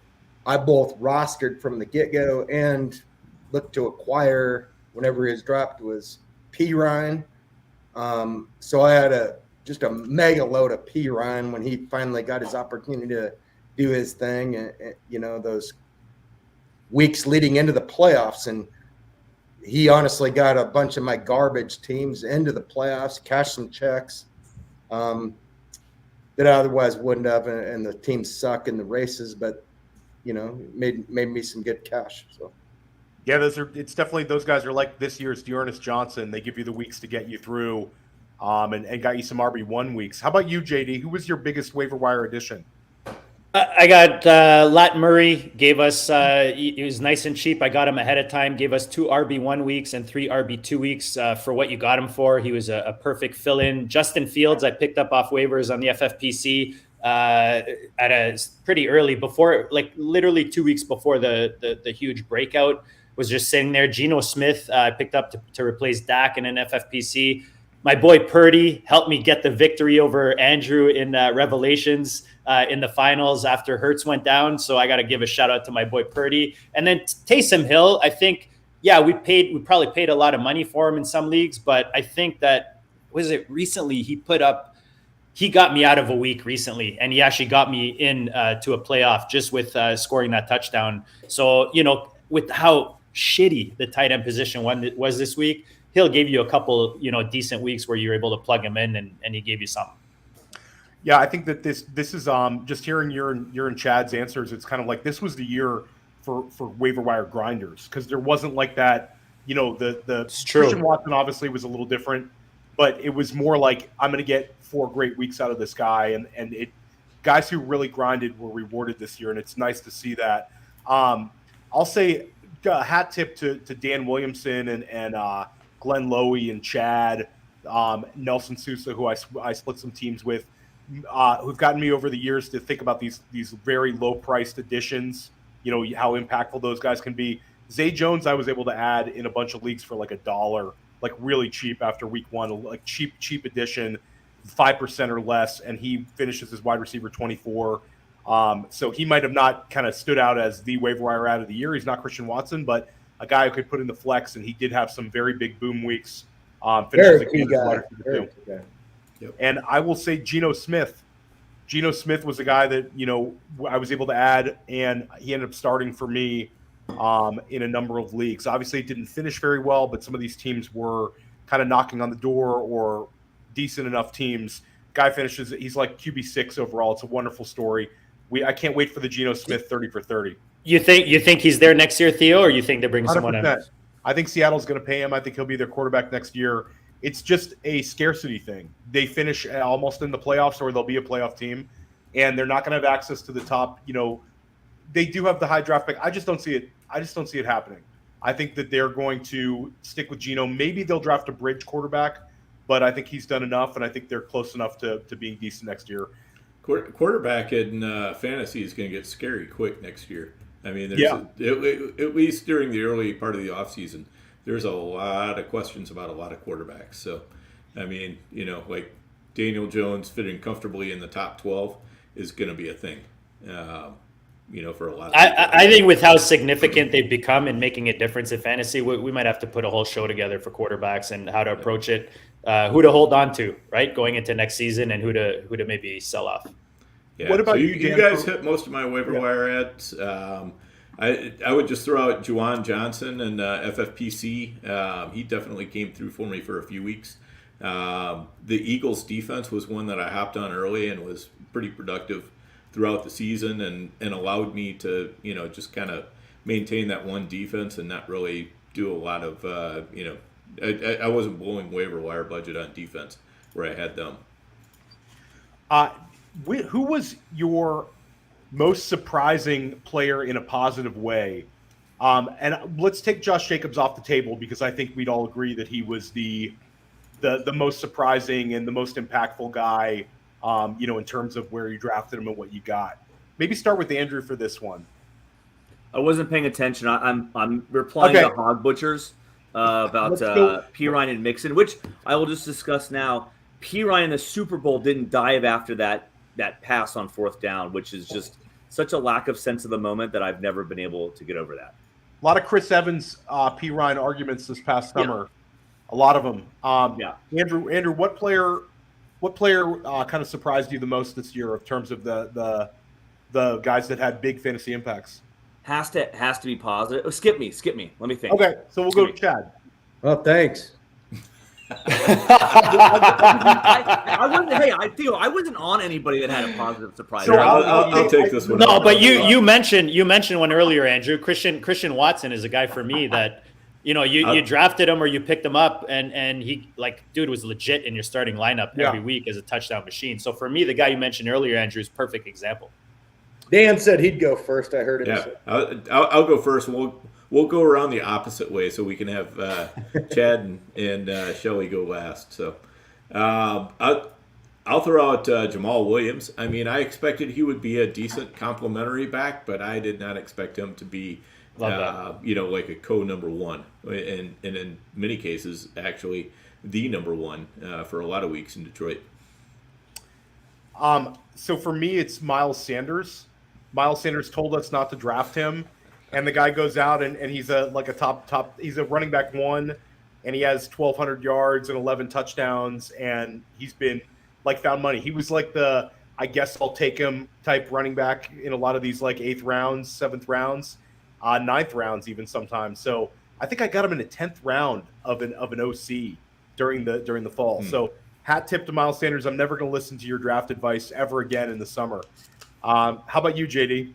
Speaker 3: I both rostered from the get-go and looked to acquire whenever he was dropped was P. Ryan. So I had just a mega load of P. Ryan when he finally got his opportunity to do his thing, and those weeks leading into the playoffs. And he honestly got a bunch of my garbage teams into the playoffs, cashed some checks that I otherwise wouldn't have, and the teams suck in the races, but made me some good cash. So
Speaker 5: yeah, it's definitely, those guys are like this year's Dearness Johnson. They give you the weeks to get you through, and got you some RB1 weeks. How about you, JD? Who was your biggest waiver wire addition?
Speaker 1: I got Lat Murray, gave us, he was nice and cheap. I got him ahead of time, gave us 2 RB1 weeks and 3 RB2 weeks for what you got him for. He was a perfect fill-in. Justin Fields, I picked up off waivers on the FFPC at a pretty early, before, like literally 2 weeks before the huge breakout, was just sitting there. Geno Smith, I picked up to replace Dak in an FFPC. My boy Purdy helped me get the victory over Andrew in Revelations in the finals after Hurts went down. So I got to give a shout out to my boy Purdy. And then Taysom Hill, I think, yeah, we probably paid a lot of money for him in some leagues, but I think that, recently he got me out of a week recently, and he actually got me in to a playoff just with scoring that touchdown. So, with how shitty the tight end position was this week, Hill gave you a couple, decent weeks where you were able to plug him in, and he gave you something.
Speaker 5: Yeah, I think that this is just hearing your and Chad's answers. It's kind of like this was the year for waiver wire grinders, because there wasn't like that. The Christian Watson obviously was a little different, but it was more like, I'm going to get 4 great weeks out of this guy, and guys who really grinded were rewarded this year, and it's nice to see that. I'll say hat tip to Dan Williamson and Glenn Lowy and Chad, Nelson Sousa, who I split some teams with, who've gotten me over the years to think about these very low-priced additions, how impactful those guys can be. Zay Jones, I was able to add in a bunch of leagues for like $1, like really cheap after week 1, like cheap addition, 5% or less, and he finishes as wide receiver 24. So he might have not kind of stood out as the waiver wire out of the year. He's not Christian Watson, but a guy who could put in the flex, and he did have some very big boom weeks. Finishes again as wide receiver 2. Yep. And I will say Geno Smith. Geno Smith was a guy that, I was able to add, and he ended up starting for me in a number of leagues. Obviously, it didn't finish very well, but some of these teams were kind of knocking on the door, or decent enough teams. Guy finishes, he's like QB6 overall. It's a wonderful story. I can't wait for the Geno Smith 30 for 30.
Speaker 1: You think he's there next year, Theo, or you think they bring 100%. Someone in?
Speaker 5: I think Seattle's going to pay him. I think he'll be their quarterback next year. It's just a scarcity thing. They finish almost in the playoffs, or they'll be a playoff team, and they're not going to have access to the top. They do have the high draft pick. I just don't see it happening. I think that they're going to stick with Geno. Maybe they'll draft a bridge quarterback, but I think he's done enough, and I think they're close enough to being decent next year.
Speaker 6: quarterback in fantasy is going to get scary quick next year. I mean, at least during the early part of the offseason, there's a lot of questions about a lot of quarterbacks. So, I mean, like Daniel Jones fitting comfortably in the top 12 is going to be a thing, for a lot of people.
Speaker 1: I think with how significant they've become in making a difference in fantasy, we might have to put a whole show together for quarterbacks and how to approach it, who to hold on to, right, going into next season, and who to maybe sell off.
Speaker 6: Yeah.
Speaker 5: What about
Speaker 6: you guys hit most of my waiver wire ads. I would just throw out Juwan Johnson and FFPC. He definitely came through for me for a few weeks. The Eagles defense was one that I hopped on early and was pretty productive throughout the season and allowed me to, just kind of maintain that one defense and not really do a lot of, I wasn't blowing waiver wire budget on defense where I had them.
Speaker 5: Who was your most surprising player in a positive way? And let's take Josh Jacobs off the table because I think we'd all agree that he was the most surprising and the most impactful guy, in terms of where you drafted him and what you got. Maybe start with Andrew for this one.
Speaker 4: I wasn't paying attention. I'm replying to Hog Butchers about Pirine and Mixon, which I will just discuss now. Pirine in the Super Bowl didn't dive after that pass on fourth down, which is just such a lack of sense of the moment that I've never been able to get over that.
Speaker 5: A lot of Chris Evans, Pirine arguments this past summer. A lot of them. Andrew, what player kind of surprised you the most this year in terms of the guys that had big fantasy impacts?
Speaker 4: Has to be positive. Oh, skip me. Let me think.
Speaker 5: Okay, so we'll go to Chad.
Speaker 3: Well, thanks.
Speaker 4: Theo, I wasn't on anybody that had a positive surprise.
Speaker 5: So
Speaker 6: I'll take this one.
Speaker 1: No, but you mentioned one earlier, Andrew. Christian Watson is a guy for me that you drafted him or you picked him up and he dude was legit in your starting lineup every week as a touchdown machine. So for me, the guy you mentioned earlier, Andrew, is a perfect example.
Speaker 3: Dan said he'd go first. I heard him say.
Speaker 6: I'll go first. We'll go around the opposite way so we can have Chad and Shelly go last. So I'll throw out Jamal Williams. I mean, I expected he would be a decent complimentary back, but I did not expect him to be like a number one, and in many cases, actually the number one for a lot of weeks in Detroit.
Speaker 5: So for me, it's Miles Sanders. Miles Sanders told us not to draft him, and the guy goes out and he's a top. He's a running back one, and he has 1,200 yards and 11 touchdowns, and he's been found money. He was like the I guess I'll take him type running back in a lot of these 8th rounds, 7th rounds. 9th rounds even sometimes. So I think I got him in the 10th round of an OC during the fall. So hat tip to Miles Sanders. I'm never going to listen to your draft advice ever again in the summer. How about you, JD?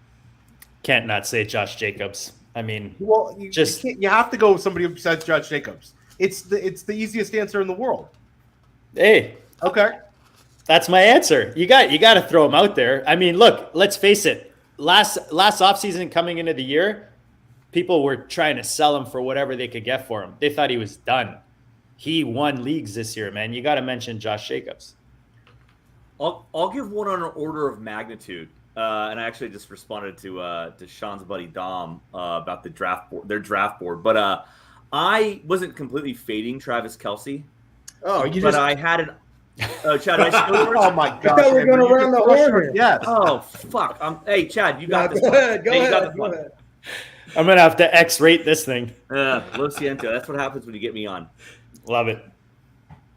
Speaker 1: Can't not say Josh Jacobs. I mean,
Speaker 5: you have to go with somebody besides Josh Jacobs. It's the easiest answer in the world.
Speaker 1: Hey,
Speaker 5: okay,
Speaker 1: that's my answer. You got to throw him out there. I mean, look, let's face it. Last offseason coming into the year, people were trying to sell him for whatever they could get for him. They thought he was done. He won leagues this year, man. You got to mention Josh Jacobs.
Speaker 4: I'll give one on an order of magnitude. And I actually just responded to Sean's buddy Dom about their draft board. But I wasn't completely fading Travis Kelce. I had an. Oh, Chad, I still
Speaker 5: oh my God!
Speaker 3: I thought we were going around the horn.
Speaker 5: Yes.
Speaker 4: Oh fuck! Hey, Chad, you got this.
Speaker 3: Go ahead. Go
Speaker 4: one.
Speaker 3: ahead.
Speaker 1: I'm gonna have to X-rate this thing.
Speaker 4: Lo siento. That's what happens when you get me on.
Speaker 1: Love it.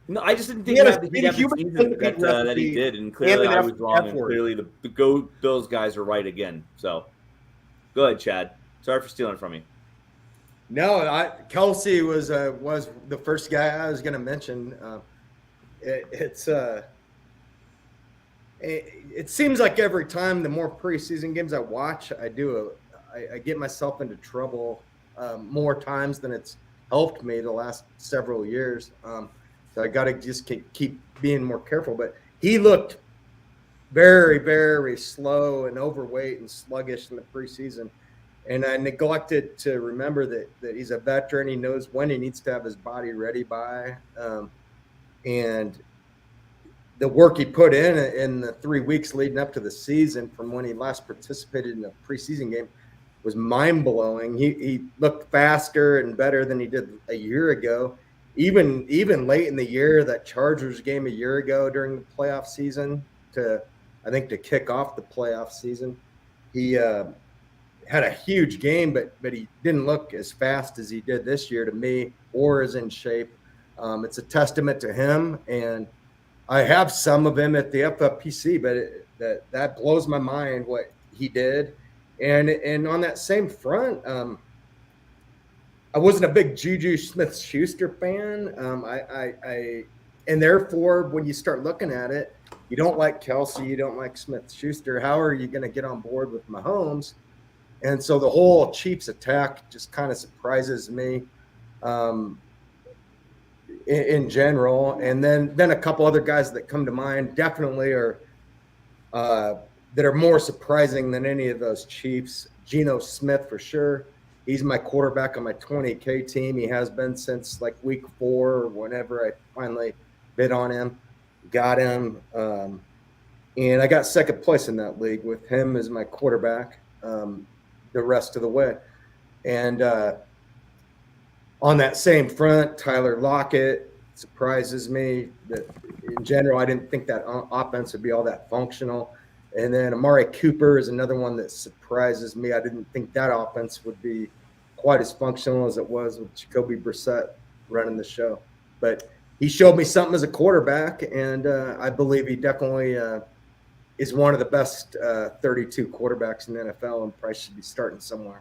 Speaker 4: No, I just didn't think he'd have the season that he did, and clearly I was wrong, and clearly the Go Bills guys are right again. So, go ahead, Chad. Sorry for stealing from you.
Speaker 3: No, Kelce was the first guy I was going to mention. It seems like every time the more preseason games I watch, I get myself into trouble more times than it's helped me the last several years. So I got to just keep being more careful. But he looked very, very slow and overweight and sluggish in the preseason. And I neglected to remember that he's a veteran. He knows when he needs to have his body ready by. And the work he put in the 3 weeks leading up to the season from when he last participated in a preseason game was mind-blowing. He looked faster and better than he did a year ago. Even late in the year, that Chargers game a year ago during the playoff season to kick off the playoff season, he had a huge game, but he didn't look as fast as he did this year to me, or as in shape. It's a testament to him, and I have some of him at the FFPC, but that blows my mind what he did. And on that same front, I wasn't a big Juju Smith-Schuster fan. And therefore, when you start looking at it, you don't like Kelsey, you don't like Smith-Schuster. How are you going to get on board with Mahomes? And so the whole Chiefs attack just kind of surprises me in general. And then a couple other guys that come to mind definitely are that are more surprising than any of those Chiefs. Geno Smith for sure. He's my quarterback on my 20K team. He has been since like week 4 or whenever I finally bid on him, got him. And I got second place in that league with him as my quarterback the rest of the way. And on that same front, Tyler Lockett surprises me. That in general, I didn't think that offense would be all that functional. And then Amari Cooper is another one that surprises me. I didn't think that offense would be quite as functional as it was with Jacoby Brissett running the show. But he showed me something as a quarterback, and I believe he definitely is one of the best 32 quarterbacks in the NFL, and probably should be starting somewhere.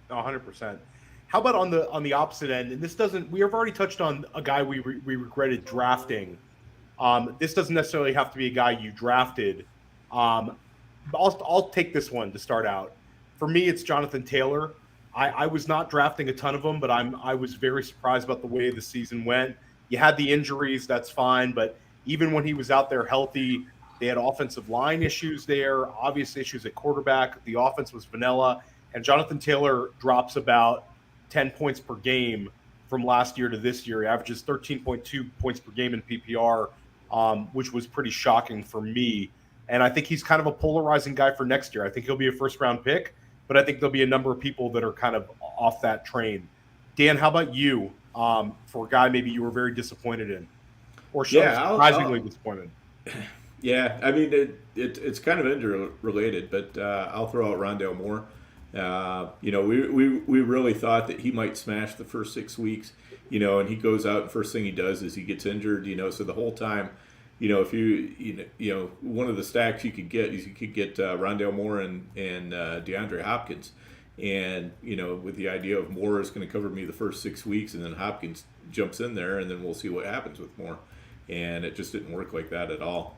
Speaker 5: 100%. How about on the opposite end? And this doesn't. We have already touched on a guy we regretted drafting. This doesn't necessarily have to be a guy you drafted. I'll take this one to start out. For me, it's Jonathan Taylor. I was not drafting a ton of them, but I was very surprised about the way the season went. You had the injuries, that's fine, but even when he was out there healthy, they had offensive line issues there, obvious issues at quarterback. The offense was vanilla, and Jonathan Taylor drops about 10 points per game from last year to this year. He averages 13.2 points per game in PPR, which was pretty shocking for me. And I think he's kind of a polarizing guy for next year. I think he'll be a first-round pick, but I think there'll be a number of people that are kind of off that train. Dan, how about you for a guy maybe you were very disappointed in? Or surprisingly disappointed?
Speaker 6: Yeah, I mean, it's kind of interrelated, but I'll throw out Rondale Moore. We really thought that he might smash the first 6 weeks, and he goes out and first thing he does is he gets injured, so the whole time, if you one of the stacks you could get is Rondale Moore and DeAndre Hopkins, and with the idea of Moore is going to cover me the first 6 weeks, and then Hopkins jumps in there, and then we'll see what happens with Moore, and it just didn't work like that at all.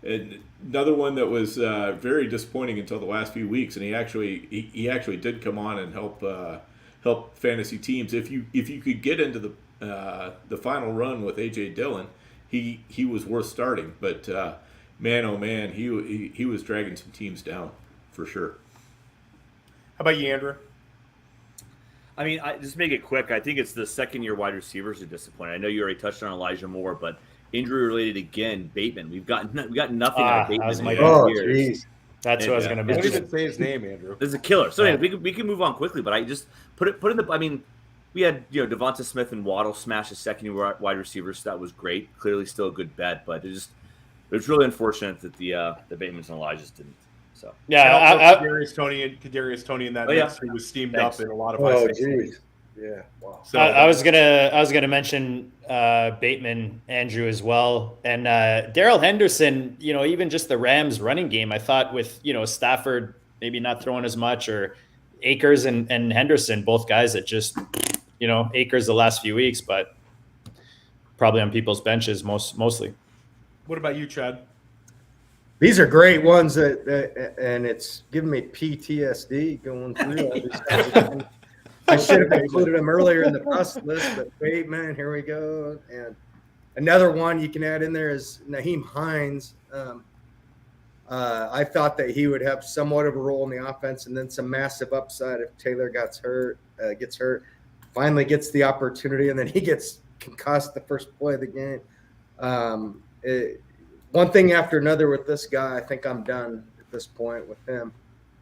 Speaker 6: And another one that was very disappointing until the last few weeks, and he actually did come on and help fantasy teams. If you could get into the final run with AJ Dillon, he was worth starting, but man, oh man, he was dragging some teams down for sure.
Speaker 5: How about you, Andrew?
Speaker 4: I mean, just make it quick. I think it's the second-year wide receivers are disappointing. I know you already touched on Elijah Moore, but injury-related again, Bateman. We've got nothing out of Bateman.
Speaker 1: That's who I was going to mention.
Speaker 5: Don't even say his name, Andrew.
Speaker 4: This is a killer. So anyway, we can move on quickly, but I just put in the. I mean, we had Devonta Smith and Waddle smash the second-year wide receivers. So that was great. Clearly, still a good bet, but it's really unfortunate that the Batemans and Elijahs didn't. So
Speaker 5: yeah, Kadarius Toney in that mix, who was steamed up in a lot of.
Speaker 3: Oh, geez. Yeah, wow.
Speaker 1: So I was gonna mention Bateman, Andrew, as well, and Darrell Henderson. Even just the Rams running game, I thought with Stafford maybe not throwing as much, or Akers and Henderson, both guys that just Akers the last few weeks, but probably on people's benches mostly.
Speaker 5: What about you, Chad?
Speaker 3: These are great ones and it's giving me PTSD going through all these. I should have included him earlier in the bust list, but Bateman, here we go. And another one you can add in there is Naheem Hines. I thought that he would have somewhat of a role in the offense and then some massive upside if Taylor gets hurt, finally gets the opportunity, and then he gets concussed the first play of the game. one thing after another with this guy. I think I'm done at this point with him.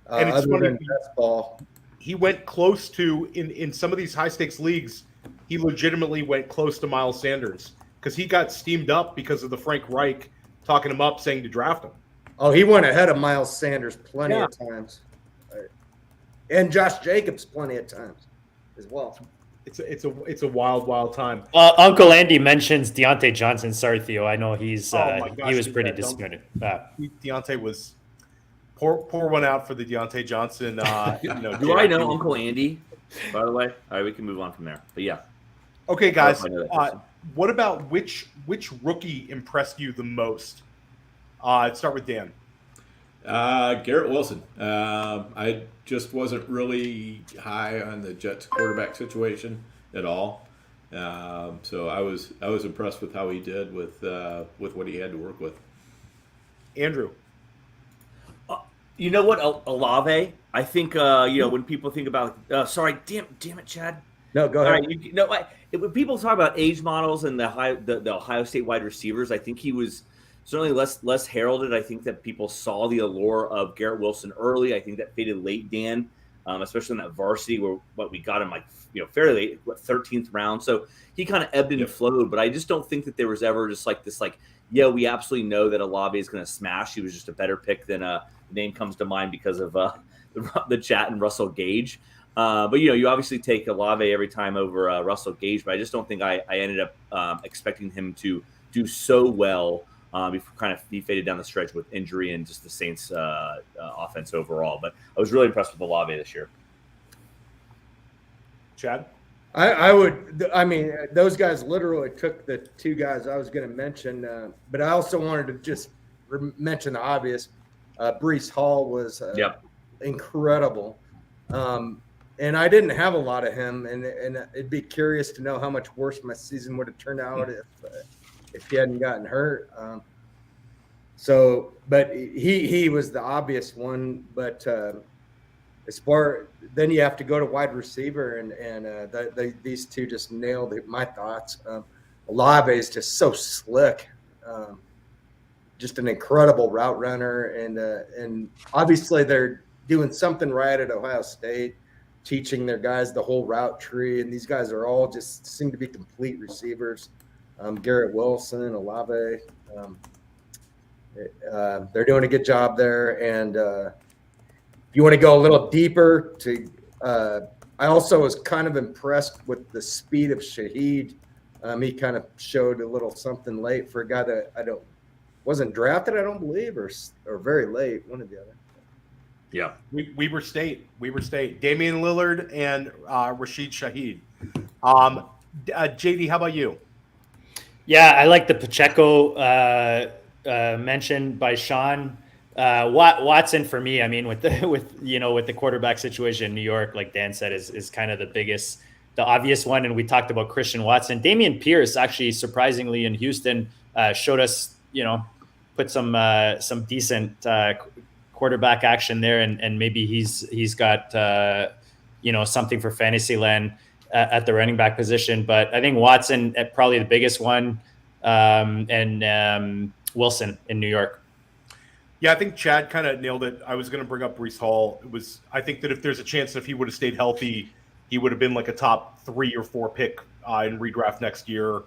Speaker 5: And it's
Speaker 3: Other
Speaker 5: funny,
Speaker 3: than best ball.
Speaker 5: he went close to in some of these high stakes leagues. He legitimately went close to Miles Sanders because he got steamed up because of the Frank Reich talking him up, saying to draft him.
Speaker 3: Oh, he went ahead of Miles Sanders plenty of times, and Josh Jacobs plenty of times as well.
Speaker 5: It's a wild time.
Speaker 1: Uncle Andy mentions Deontay Johnson. Sorry, Theo. I know he's
Speaker 5: my gosh,
Speaker 1: he was pretty
Speaker 5: don't-
Speaker 1: disappointed.
Speaker 5: Deontay was pour one out for the Deontay Johnson.
Speaker 4: Do I know Uncle Andy? By the way, all right, we can move on from there. But yeah.
Speaker 5: Okay, guys.
Speaker 4: I know that person.
Speaker 5: What about which rookie impressed you the most? Let's start with Dan.
Speaker 6: Garrett Wilson. I just wasn't really high on the Jets quarterback situation at all. So I was impressed with how he did with what he had to work with.
Speaker 5: Andrew.
Speaker 4: You know what, Olave? I think when people think about sorry, damn it, Chad.
Speaker 3: No, go
Speaker 4: All
Speaker 3: ahead.
Speaker 4: right, when people talk about age models and the Ohio State wide receivers, I think he was certainly less heralded. I think that people saw the allure of Garrett Wilson early. I think that faded late, Dan, especially in that varsity where we got him fairly late, 13th round. So he kind of ebbed and flowed. But I just don't think that there was ever just we absolutely know that Olave is going to smash. He was just a better pick than the name comes to mind because of the chat and Russell Gage. But you obviously take Olave every time over Russell Gage. But I just don't think I ended up expecting him to do so well. He faded down the stretch with injury and just the Saints offense overall. But I was really impressed with Olave this year.
Speaker 5: Chad?
Speaker 3: I mean, those guys literally took the two guys I was going to mention. But I also wanted to just mention the obvious. Breece Hall was incredible. And I didn't have a lot of him. And it'd be curious to know how much worse my season would have turned out if he hadn't gotten hurt. But he was the obvious one. But then you have to go to wide receiver, and these two just nailed my thoughts. Olave is just so slick, just an incredible route runner, and obviously they're doing something right at Ohio State, teaching their guys the whole route tree, and these guys are all just seem to be complete receivers. Garrett Wilson, Olave, they're doing a good job there. And if you want to go a little deeper, I also was kind of impressed with the speed of Shaheed. He kind of showed a little something late for a guy that wasn't drafted, I don't believe, or very late, one or the other.
Speaker 4: Yeah,
Speaker 5: Weber State, Damian Lillard and Rashid Shaheed. JD, how about you?
Speaker 1: Yeah, I like the Pacheco mentioned by Sean. Watson for me, I mean, with the quarterback situation in New York, like Dan said, is kind of the obvious one. And we talked about Christian Watson. Dameon Pierce actually surprisingly in Houston showed us, put some decent quarterback action there, and maybe he's got something for fantasy land at the running back position. But I think Watson probably the biggest one, and Wilson in New York.
Speaker 5: Yeah, I think Chad kind of nailed it. I was going to bring up Breece Hall. I think that if there's a chance that if he would have stayed healthy, he would have been like a top 3 or 4 pick in redraft next year.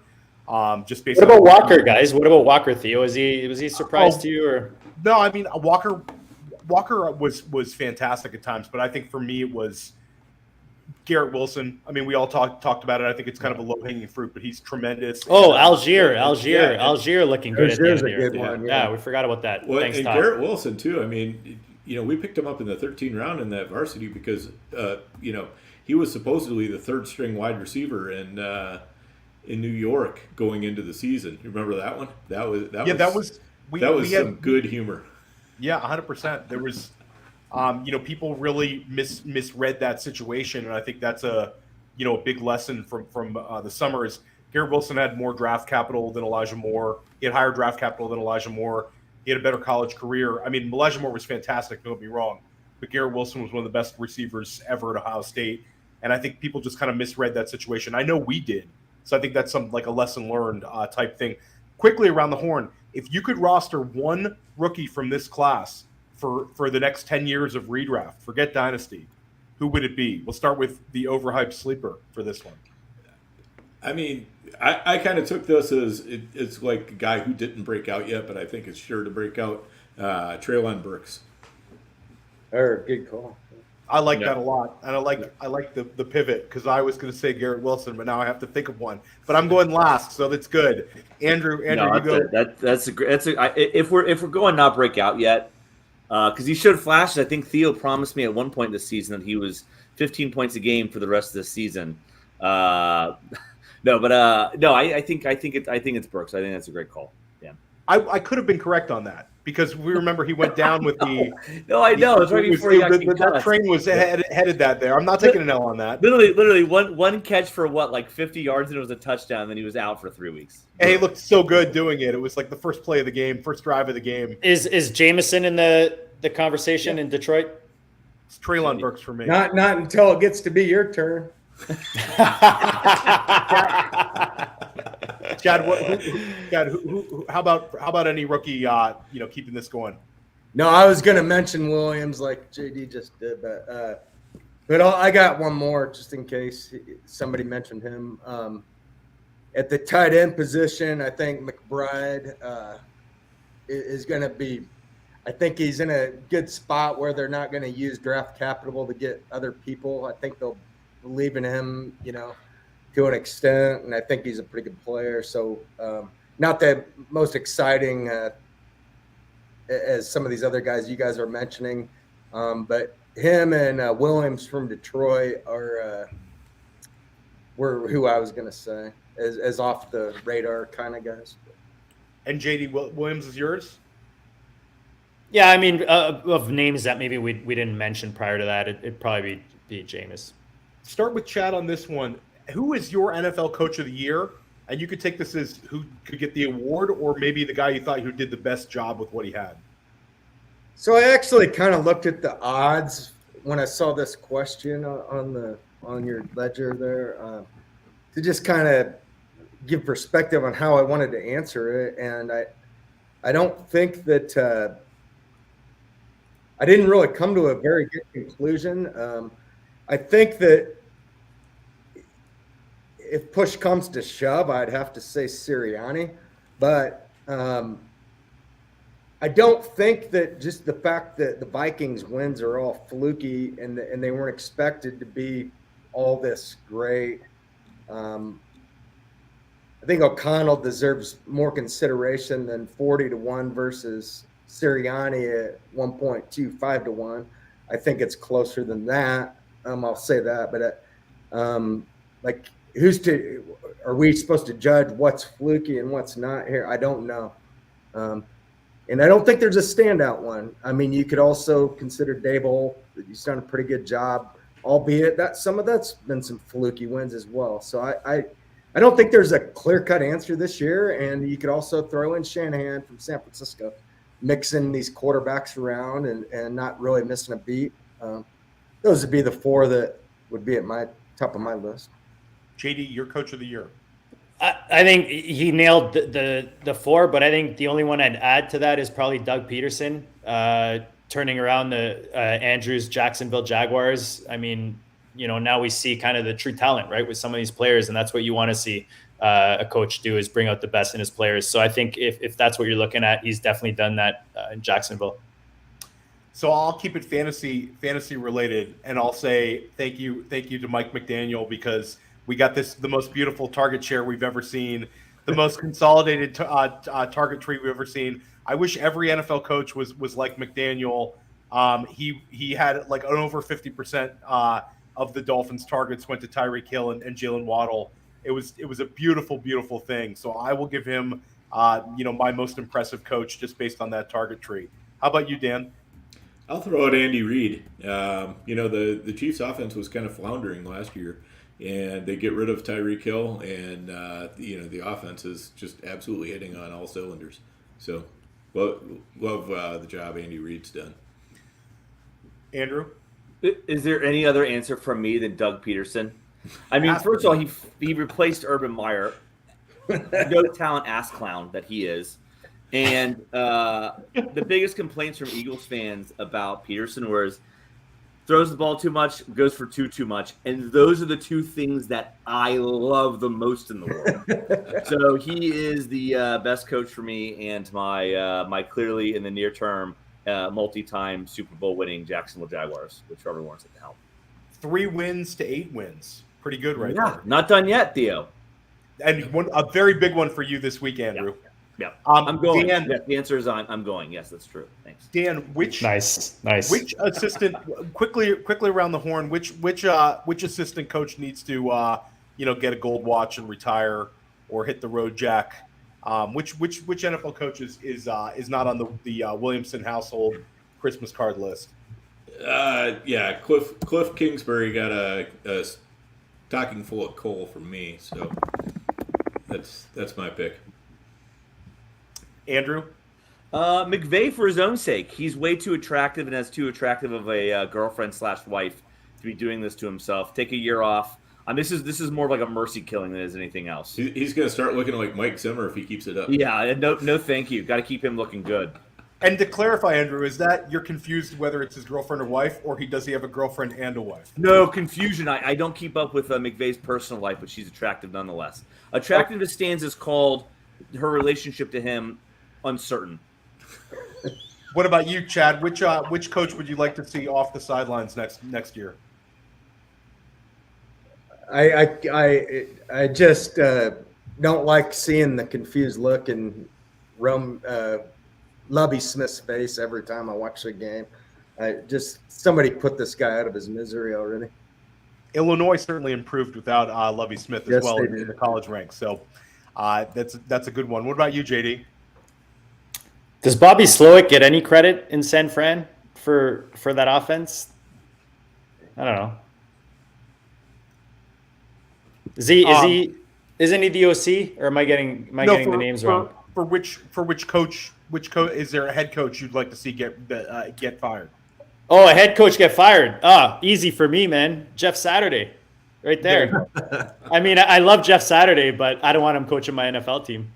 Speaker 5: Just based.
Speaker 1: What about Walker, guys? What about Walker, Theo? Was he surprised to you, or
Speaker 5: no? I mean, Walker was fantastic at times, but I think for me it was Garrett Wilson. I mean, we all talked about it. I think it's kind of a low hanging fruit, but he's tremendous.
Speaker 1: Oh, Algier looking good at the end of the year.
Speaker 3: Good one,
Speaker 1: yeah, we forgot about that.
Speaker 6: Well,
Speaker 1: Thanks,
Speaker 6: and
Speaker 1: Tom.
Speaker 6: Garrett Wilson too. I mean, we picked him up in the 13th round in that varsity because he was supposedly the third string wide receiver in New York going into the season. You remember that one? That was some good humor.
Speaker 5: Yeah, 100%. There was, people really misread that situation, and I think that's a big lesson from the summer is Garrett Wilson had more draft capital than Elijah Moore. He had higher draft capital than Elijah Moore. He had a better college career. I mean, Elijah Moore was fantastic, don't get me wrong, but Garrett Wilson was one of the best receivers ever at Ohio State, and I think people just kind of misread that situation. I know we did, so I think that's some like a lesson learned type thing. quickly around the horn, if you could roster one rookie from this class for the next 10 years of redraft, forget Dynasty, who would it be? We'll start with the overhyped sleeper for this one.
Speaker 6: I mean, I kind of took this as it's like a guy who didn't break out yet, but I think it's sure to break out. Treylon Burks.
Speaker 3: Good call.
Speaker 5: I like that a lot, and I like the pivot because I was going to say Garrett Wilson, but now I have to think of one. But I'm going last, so that's good. Andrew,
Speaker 4: no,
Speaker 5: you go.
Speaker 4: If we're going not break out yet, because he showed flashes. I think Theo promised me at one point this season that he was 15 points a game for the rest of the season. I think it's Brooks. I think that's a great call. Yeah,
Speaker 5: I could have been correct on that because we remember he went down with the.
Speaker 4: No, I know. It's right before he got
Speaker 5: that train was headed that there. I'm not taking an L on that.
Speaker 4: Literally one catch for what, like 50 yards, and it was a touchdown. And then he was out for 3 weeks.
Speaker 5: And he looked so good doing it. It was like the first play of the game, first drive of the game.
Speaker 1: Is Jameson in the conversation in Detroit?
Speaker 5: It's Treylon Burks for me.
Speaker 3: Not until it gets to be your turn.
Speaker 5: Chad, how about any rookie? Keeping this going.
Speaker 3: No, I was going to mention Williams like JD just did, but I got one more just in case somebody mentioned him. At the tight end position, I think McBride is going to be. I think he's in a good spot where they're not going to use draft capital to get other people. I think they'll believe in him, to an extent, and I think he's a pretty good player. So not the most exciting as some of these other guys you guys are mentioning, but him and Williams from Detroit were who I was going to say as off the radar kind of guys.
Speaker 5: And JD Williams is yours?
Speaker 1: Yeah, I mean, of names that maybe we didn't mention prior to that, it'd probably be Jameis.
Speaker 5: Start with Chad on this one. Who is your NFL Coach of the Year? And you could take this as who could get the award, or maybe the guy you thought who did the best job with what he had.
Speaker 3: So I actually kind of looked at the odds when I saw this question on your ledger there to just kind of give perspective on how I wanted to answer it. And I don't think that I didn't really come to a very good conclusion. I think that if push comes to shove, I'd have to say Sirianni, but I don't think that just the fact that the Vikings wins are all fluky and they weren't expected to be all this great. I think O'Connell deserves more consideration than 40-1 versus Sirianni at 1.25-1. I think it's closer than that. I'll say that, but are we supposed to judge what's fluky and what's not here? I don't know. And I don't think there's a standout one. I mean, you could also consider Dable. He's done a pretty good job, albeit that some of that's been some fluky wins as well. So I don't think there's a clear-cut answer this year. And you could also throw in Shanahan from San Francisco, mixing these quarterbacks around and not really missing a beat. Those would be the four that would be at my top of my list.
Speaker 5: JD, your Coach of the Year.
Speaker 1: I think he nailed the four, but I think the only one I'd add to that is probably Doug Peterson, turning around the Andrews Jacksonville Jaguars. I mean, now we see kind of the true talent, right, with some of these players, and that's what you want to see a coach do, is bring out the best in his players. So I think if that's what you're looking at, he's definitely done that in Jacksonville.
Speaker 5: So I'll keep it fantasy related, and I'll say thank you to Mike McDaniel, because we got the most beautiful target share we've ever seen, the most consolidated target tree we've ever seen. I wish every NFL coach was like McDaniel. He had like an over 50% of the Dolphins' targets went to Tyreek Hill and Jalen Waddle. It was a beautiful, beautiful thing. So I will give him my most impressive coach just based on that target tree. How about you, Dan?
Speaker 6: I'll throw out Andy Reid. The Chiefs' offense was kind of floundering last year, and they get rid of Tyreek Hill, and the offense is just absolutely hitting on all cylinders. So, love the job Andy Reid's done.
Speaker 5: Andrew,
Speaker 4: is there any other answer from me than Doug Peterson? I mean, first of all, he replaced Urban Meyer. no talent ass clown that he is. And the biggest complaints from Eagles fans about Peterson was throws the ball too much, goes for too much. And those are the two things that I love the most in the world. So he is the best coach for me and my clearly in the near term multi-time Super Bowl winning Jacksonville Jaguars with Trevor Lawrence at the helm.
Speaker 5: 3 wins to 8 wins. Pretty good right
Speaker 4: Yeah,
Speaker 5: there.
Speaker 4: not done yet, Theo.
Speaker 5: And a very big one for you this week, Andrew.
Speaker 4: Yeah. I'm going.
Speaker 5: Dan,
Speaker 4: yeah, the answer is I'm going. Yes, that's true. Thanks.
Speaker 5: Dan, which
Speaker 1: Nice.
Speaker 5: which assistant quickly around the horn? Which assistant coach needs to get a gold watch and retire or hit the road jack? Which NFL coach is not on the Williamson household Christmas card list?
Speaker 6: Yeah, Cliff Kingsbury got a stocking full of coal from me, so that's my pick.
Speaker 5: Andrew?
Speaker 4: McVay for his own sake. He's way too attractive and has too attractive of a girlfriend/wife to be doing this to himself. Take a year off. This is more like a mercy killing than it is anything else.
Speaker 6: He's going to start looking like Mike Zimmer if he keeps it up.
Speaker 4: Yeah, no, thank you. Got to keep him looking good.
Speaker 5: And to clarify, Andrew, is that you're confused whether it's his girlfriend or wife, or does he have a girlfriend and a wife?
Speaker 4: No confusion. I don't keep up with McVay's personal life, but she's attractive nonetheless. Attractive as stands is called her relationship to him uncertain.
Speaker 5: What about you, Chad? Which coach would you like to see off the sidelines next year?
Speaker 3: I just don't like seeing the confused look in Lovie Smith's face every time I watch the game. Somebody put this guy out of his misery already.
Speaker 5: Illinois certainly improved without Lovie Smith as
Speaker 3: Yes,
Speaker 5: well
Speaker 3: they
Speaker 5: in
Speaker 3: did.
Speaker 5: the college ranks. So that's a good one. What about you, JD?
Speaker 1: Does Bobby Slowick get any credit in San Fran for that offense? I don't know. Isn't he the OC, or am I getting the names wrong?
Speaker 5: For which coach is there a head coach you'd like to see get fired?
Speaker 1: Oh, a head coach get fired. Easy for me, man. Jeff Saturday, right there. I mean, I love Jeff Saturday, but I don't want him coaching my NFL team.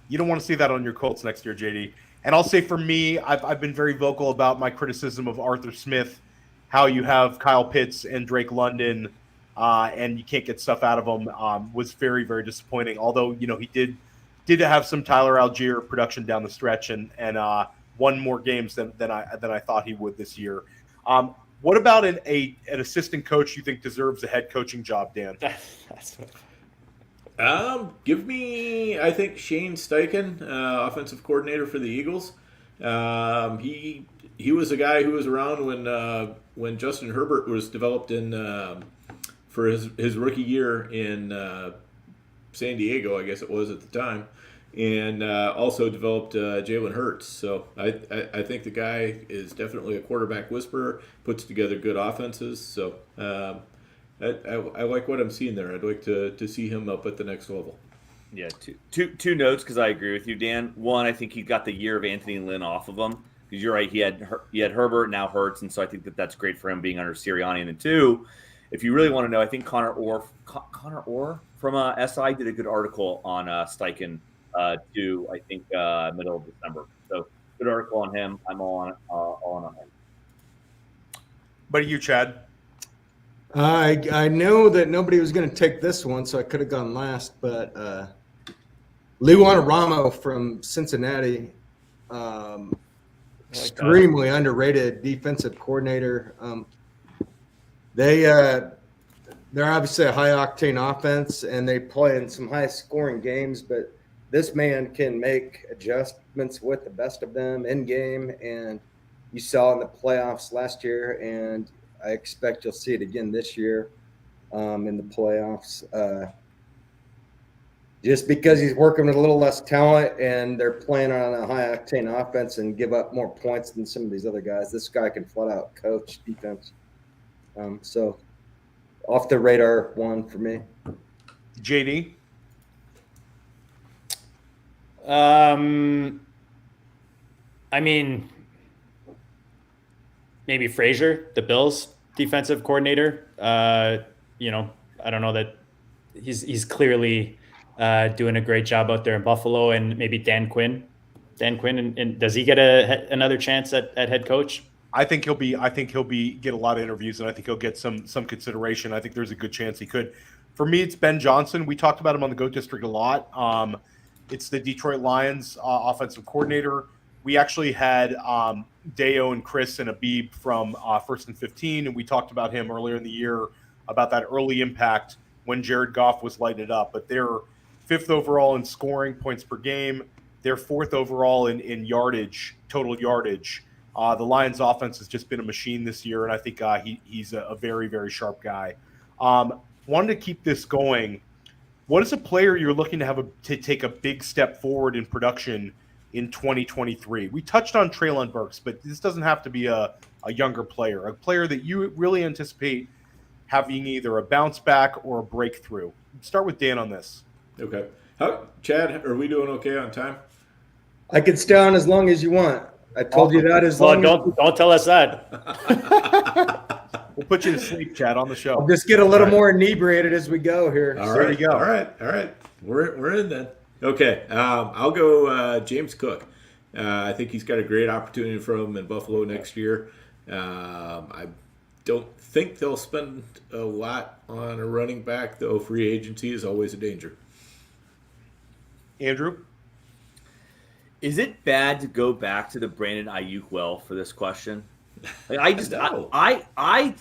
Speaker 5: You don't want to see that on your Colts next year, JD. And I'll say for me, I've been very vocal about my criticism of Arthur Smith, how you have Kyle Pitts and Drake London, and you can't get stuff out of them, was very, very disappointing. Although, he did have some Tyler Algier production down the stretch and won more games than I thought he would this year. What about an assistant coach you think deserves a head coaching job, Dan?
Speaker 1: That's what...
Speaker 6: Give me, I think, Shane Steichen, offensive coordinator for the Eagles. He was a guy who was around when Justin Herbert was developed for his rookie year in San Diego, I guess it was at the time, and also developed Jalen Hurts. So I think the guy is definitely a quarterback whisperer, puts together good offenses. So I like what I'm seeing there. I'd like to see him up at the next level.
Speaker 4: Yeah, two notes because I agree with you, Dan. One, I think he got the year of Anthony Lynn off of him because you're right. He had Herbert, now Hurts, and so I think that's great for him being under Sirianni. And then two, if you really want to know, I think Connor Orr from SI did a good article on Steichen due, I think, middle of December. So good article on him. I'm all on him.
Speaker 5: But you, Chad?
Speaker 3: I know that nobody was going to take this one, so I could have gone last. But Lou Anaramo from Cincinnati, extremely underrated defensive coordinator. They're obviously a high octane offense, and they play in some high scoring games. But this man can make adjustments with the best of them in game, and you saw in the playoffs last year, and I expect you'll see it again this year in the playoffs. Just because he's working with a little less talent and they're playing on a high octane offense and give up more points than some of these other guys, this guy can flat out coach defense. So off the radar one for me.
Speaker 5: JD?
Speaker 1: I mean, maybe Frazier, the Bills defensive coordinator. I don't know that he's clearly doing a great job out there in Buffalo, and maybe Dan Quinn. And does he get another chance at head coach?
Speaker 5: I think he'll get a lot of interviews, and I think he'll get some consideration. I think there's a good chance he could. For me, it's Ben Johnson. We talked about him on the Goat District a lot. It's the Detroit Lions offensive coordinator. We actually had Theo and Chris and Abib from First and 15, and we talked about him earlier in the year about that early impact when Jared Goff was lighted up. But they're 5th overall in scoring, points per game. They're 4th overall in yardage, total yardage. The Lions offense has just been a machine this year, and I think he's a very, very sharp guy. Wanted to keep this going. What is a player you're looking to take a big step forward in production in 2023? We touched on Treylon Burks, but this doesn't have to be a younger player, a player that you really anticipate having either a bounce back or a breakthrough. Start with Dan on this.
Speaker 6: Okay. Chad, are we doing okay on time?
Speaker 3: I could stay on as long as you want. I told you that as long
Speaker 1: don't tell us that.
Speaker 5: We'll put you to sleep, Chad, on the show.
Speaker 3: I'll just get a little more inebriated as we go here.
Speaker 6: All right. There you go. All right. We're in then. Okay. I'll go James Cook. I think he's got a great opportunity for him in Buffalo next year. I don't think they'll spend a lot on a running back, though. Free agency is always a danger.
Speaker 5: Andrew?
Speaker 4: Is it bad to go back to the Brandon Ayuk well for this question? Like, I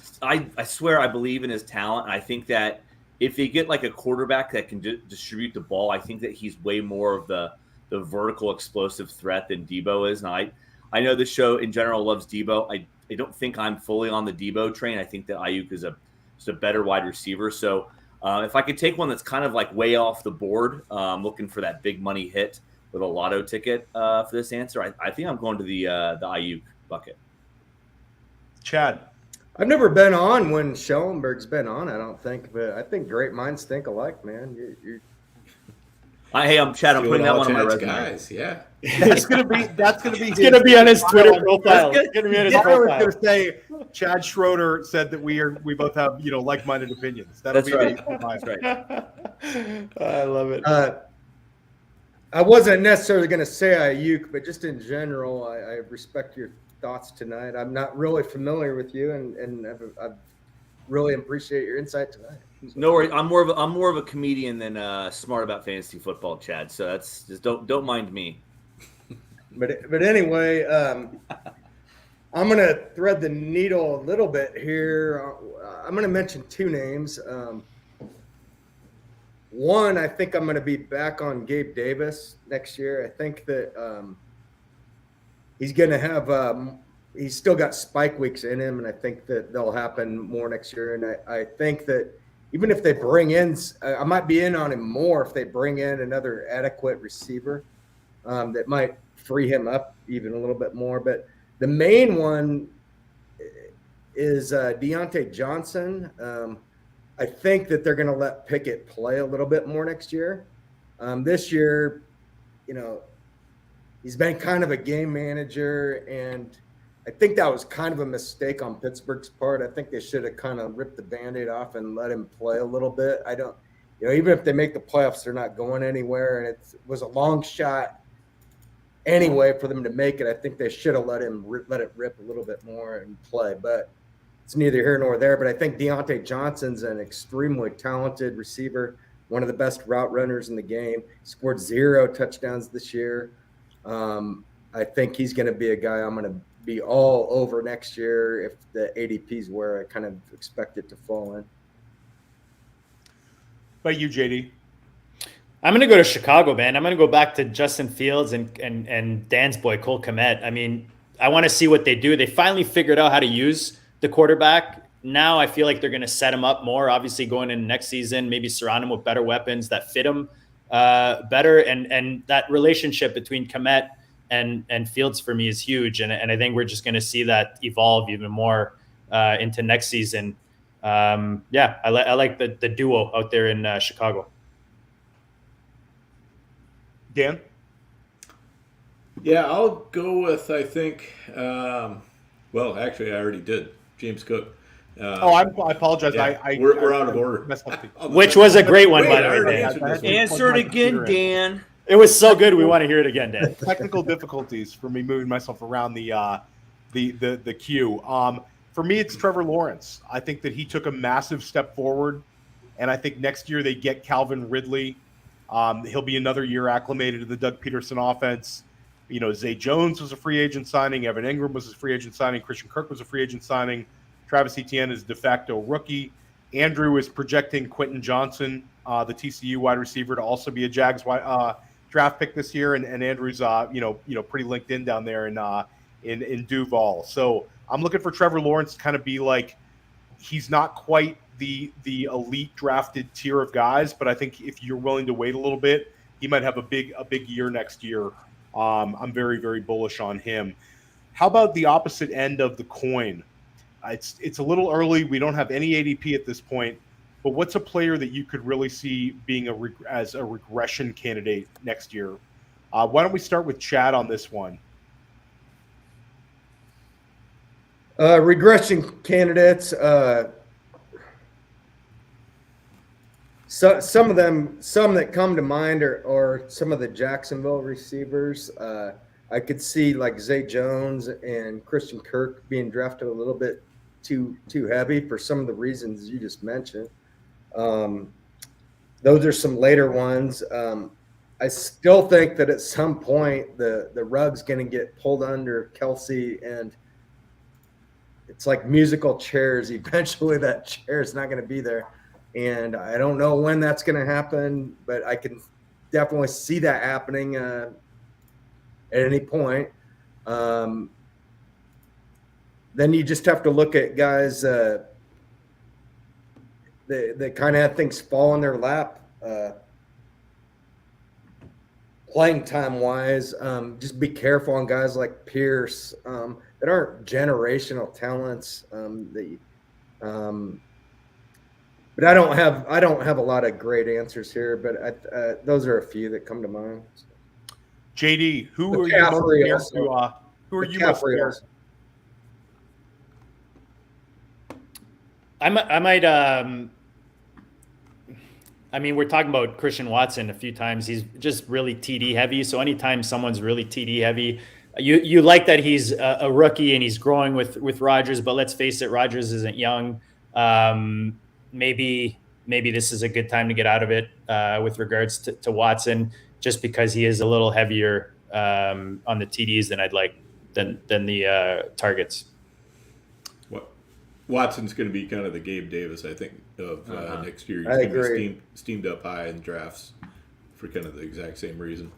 Speaker 4: swear I believe in his talent. And I think that if they get like a quarterback that can distribute the ball, I think that he's way more of the vertical explosive threat than Debo is. And I know the show in general loves Debo. I don't think I'm fully on the Debo train. I think that Ayuk is a better wide receiver. So if I could take one that's kind of like way off the board, looking for that big money hit with a lotto ticket for this answer, I think I'm going to the Ayuk bucket.
Speaker 5: Chad?
Speaker 3: I've never been on when Schellenberg's been on, I don't think, but I think great minds think alike, man.
Speaker 4: Hey, I'm Chad. I'm putting that one on my resume.
Speaker 6: Guys, yeah.
Speaker 5: It's gonna be
Speaker 1: on his Twitter profile. It's gonna be on his
Speaker 5: I was
Speaker 1: profile.
Speaker 5: gonna say Chad Schroeder said that we both have like-minded opinions. That's right.
Speaker 4: That's right.
Speaker 1: I love it.
Speaker 3: I wasn't necessarily going to say Ayuk, but just in general, I respect your thoughts tonight. I'm not really familiar with you, and I really appreciate your insight tonight.
Speaker 4: No worries. I'm more of a comedian than smart about fantasy football, Chad. So that's just don't mind me.
Speaker 3: But anyway, I'm going to thread the needle a little bit here. I'm going to mention two names. One, I think I'm going to be back on Gabe Davis next year. I think that he's going to have he's still got spike weeks in him, and I think that they'll happen more next year. And I think that even if they bring in I might be in on him more if they bring in another adequate receiver that might free him up even a little bit more. But the main one is Deontay Johnson. I think that they're going to let Pickett play a little bit more next year. This year, he's been kind of a game manager, and I think that was kind of a mistake on Pittsburgh's part. I think they should have kind of ripped the Band-Aid off and let him play a little bit. I don't, even if they make the playoffs, they're not going anywhere, and it was a long shot anyway for them to make it. I think they should have let it rip a little bit more and play, but it's neither here nor there. But I think Deontay Johnson's an extremely talented receiver, one of the best route runners in the game. Scored 0 touchdowns this year. I think he's going to be a guy I'm going to be all over next year if the ADP is where I kind of expect it to fall in.
Speaker 5: By you, JD?
Speaker 1: I'm going to go to Chicago, man. I'm going to go back to Justin Fields and Dan's boy, Cole Kmet. I mean, I want to see what they do. They finally figured out how to use the quarterback. Now I feel like they're going to set him up more, obviously going into next season, maybe surround him with better weapons that fit him better. And that relationship between Kmet and Fields for me is huge. And I think we're just going to see that evolve even more into next season. I like the duo out there in Chicago.
Speaker 5: Dan?
Speaker 6: Yeah, I'll go with, I think, well, actually I already did, James Cook.
Speaker 5: I apologize.
Speaker 6: Yeah,
Speaker 5: I
Speaker 6: we're out of order.
Speaker 5: messed up
Speaker 1: Which was a great one,
Speaker 6: Wait,
Speaker 1: by the
Speaker 6: I
Speaker 1: way,
Speaker 6: already
Speaker 1: Dan.
Speaker 6: answered this one.
Speaker 4: Answer it again, Dan.
Speaker 1: It was so good. We want to hear it again, Dan.
Speaker 5: Technical difficulties for me moving myself around the queue. For me, it's Trevor Lawrence. I think that he took a massive step forward, and I think next year they get Calvin Ridley. He'll be another year acclimated to the Doug Peterson offense. You know, Zay Jones was a free agent signing. Evan Ingram was a free agent signing. Christian Kirk was a free agent signing. Travis Etienne is de facto rookie. Andrew is projecting Quentin Johnson, the TCU wide receiver, to also be a Jags draft pick this year. And Andrew's, pretty linked in down there in Duval. So I'm looking for Trevor Lawrence to kind of be like, he's not quite the elite drafted tier of guys, but I think if you're willing to wait a little bit, he might have a big year next year. I'm very, very bullish on him. How about the opposite end of the coin? It's a little early. We don't have any ADP at this point, but what's a player that you could really see being as a regression candidate next year? Why don't we start with Chad on this one?
Speaker 3: Regression candidates. Some that come to mind are some of the Jacksonville receivers. I could see like Zay Jones and Christian Kirk being drafted a little bit too heavy for some of the reasons you just mentioned. Those are some later ones. I still think that at some point the rug's going to get pulled under Kelsey, and it's like musical chairs. Eventually that chair is not going to be there. And I don't know when that's going to happen, but I can definitely see that happening at any point. Then you just have to look at guys that kind of have things fall in their lap, playing time wise. Just be careful on guys like Pierce that aren't generational talents. But I don't have a lot of great answers here, but those are a few that come to mind.
Speaker 5: JD, who are you most scared?
Speaker 1: I might. I mean, we're talking about Christian Watson a few times. He's just really TD heavy. So anytime someone's really TD heavy, you like that he's a rookie and he's growing with Rodgers. But let's face it, Rodgers isn't young. Maybe this is a good time to get out of it with regards to Watson, just because he is a little heavier on the TDs than I'd like than the targets.
Speaker 6: Watson's going to be kind of the Gabe Davis, I think, of next year. He's
Speaker 3: I
Speaker 6: going to
Speaker 3: agree.
Speaker 6: be steamed up high in drafts for kind of the exact same reason.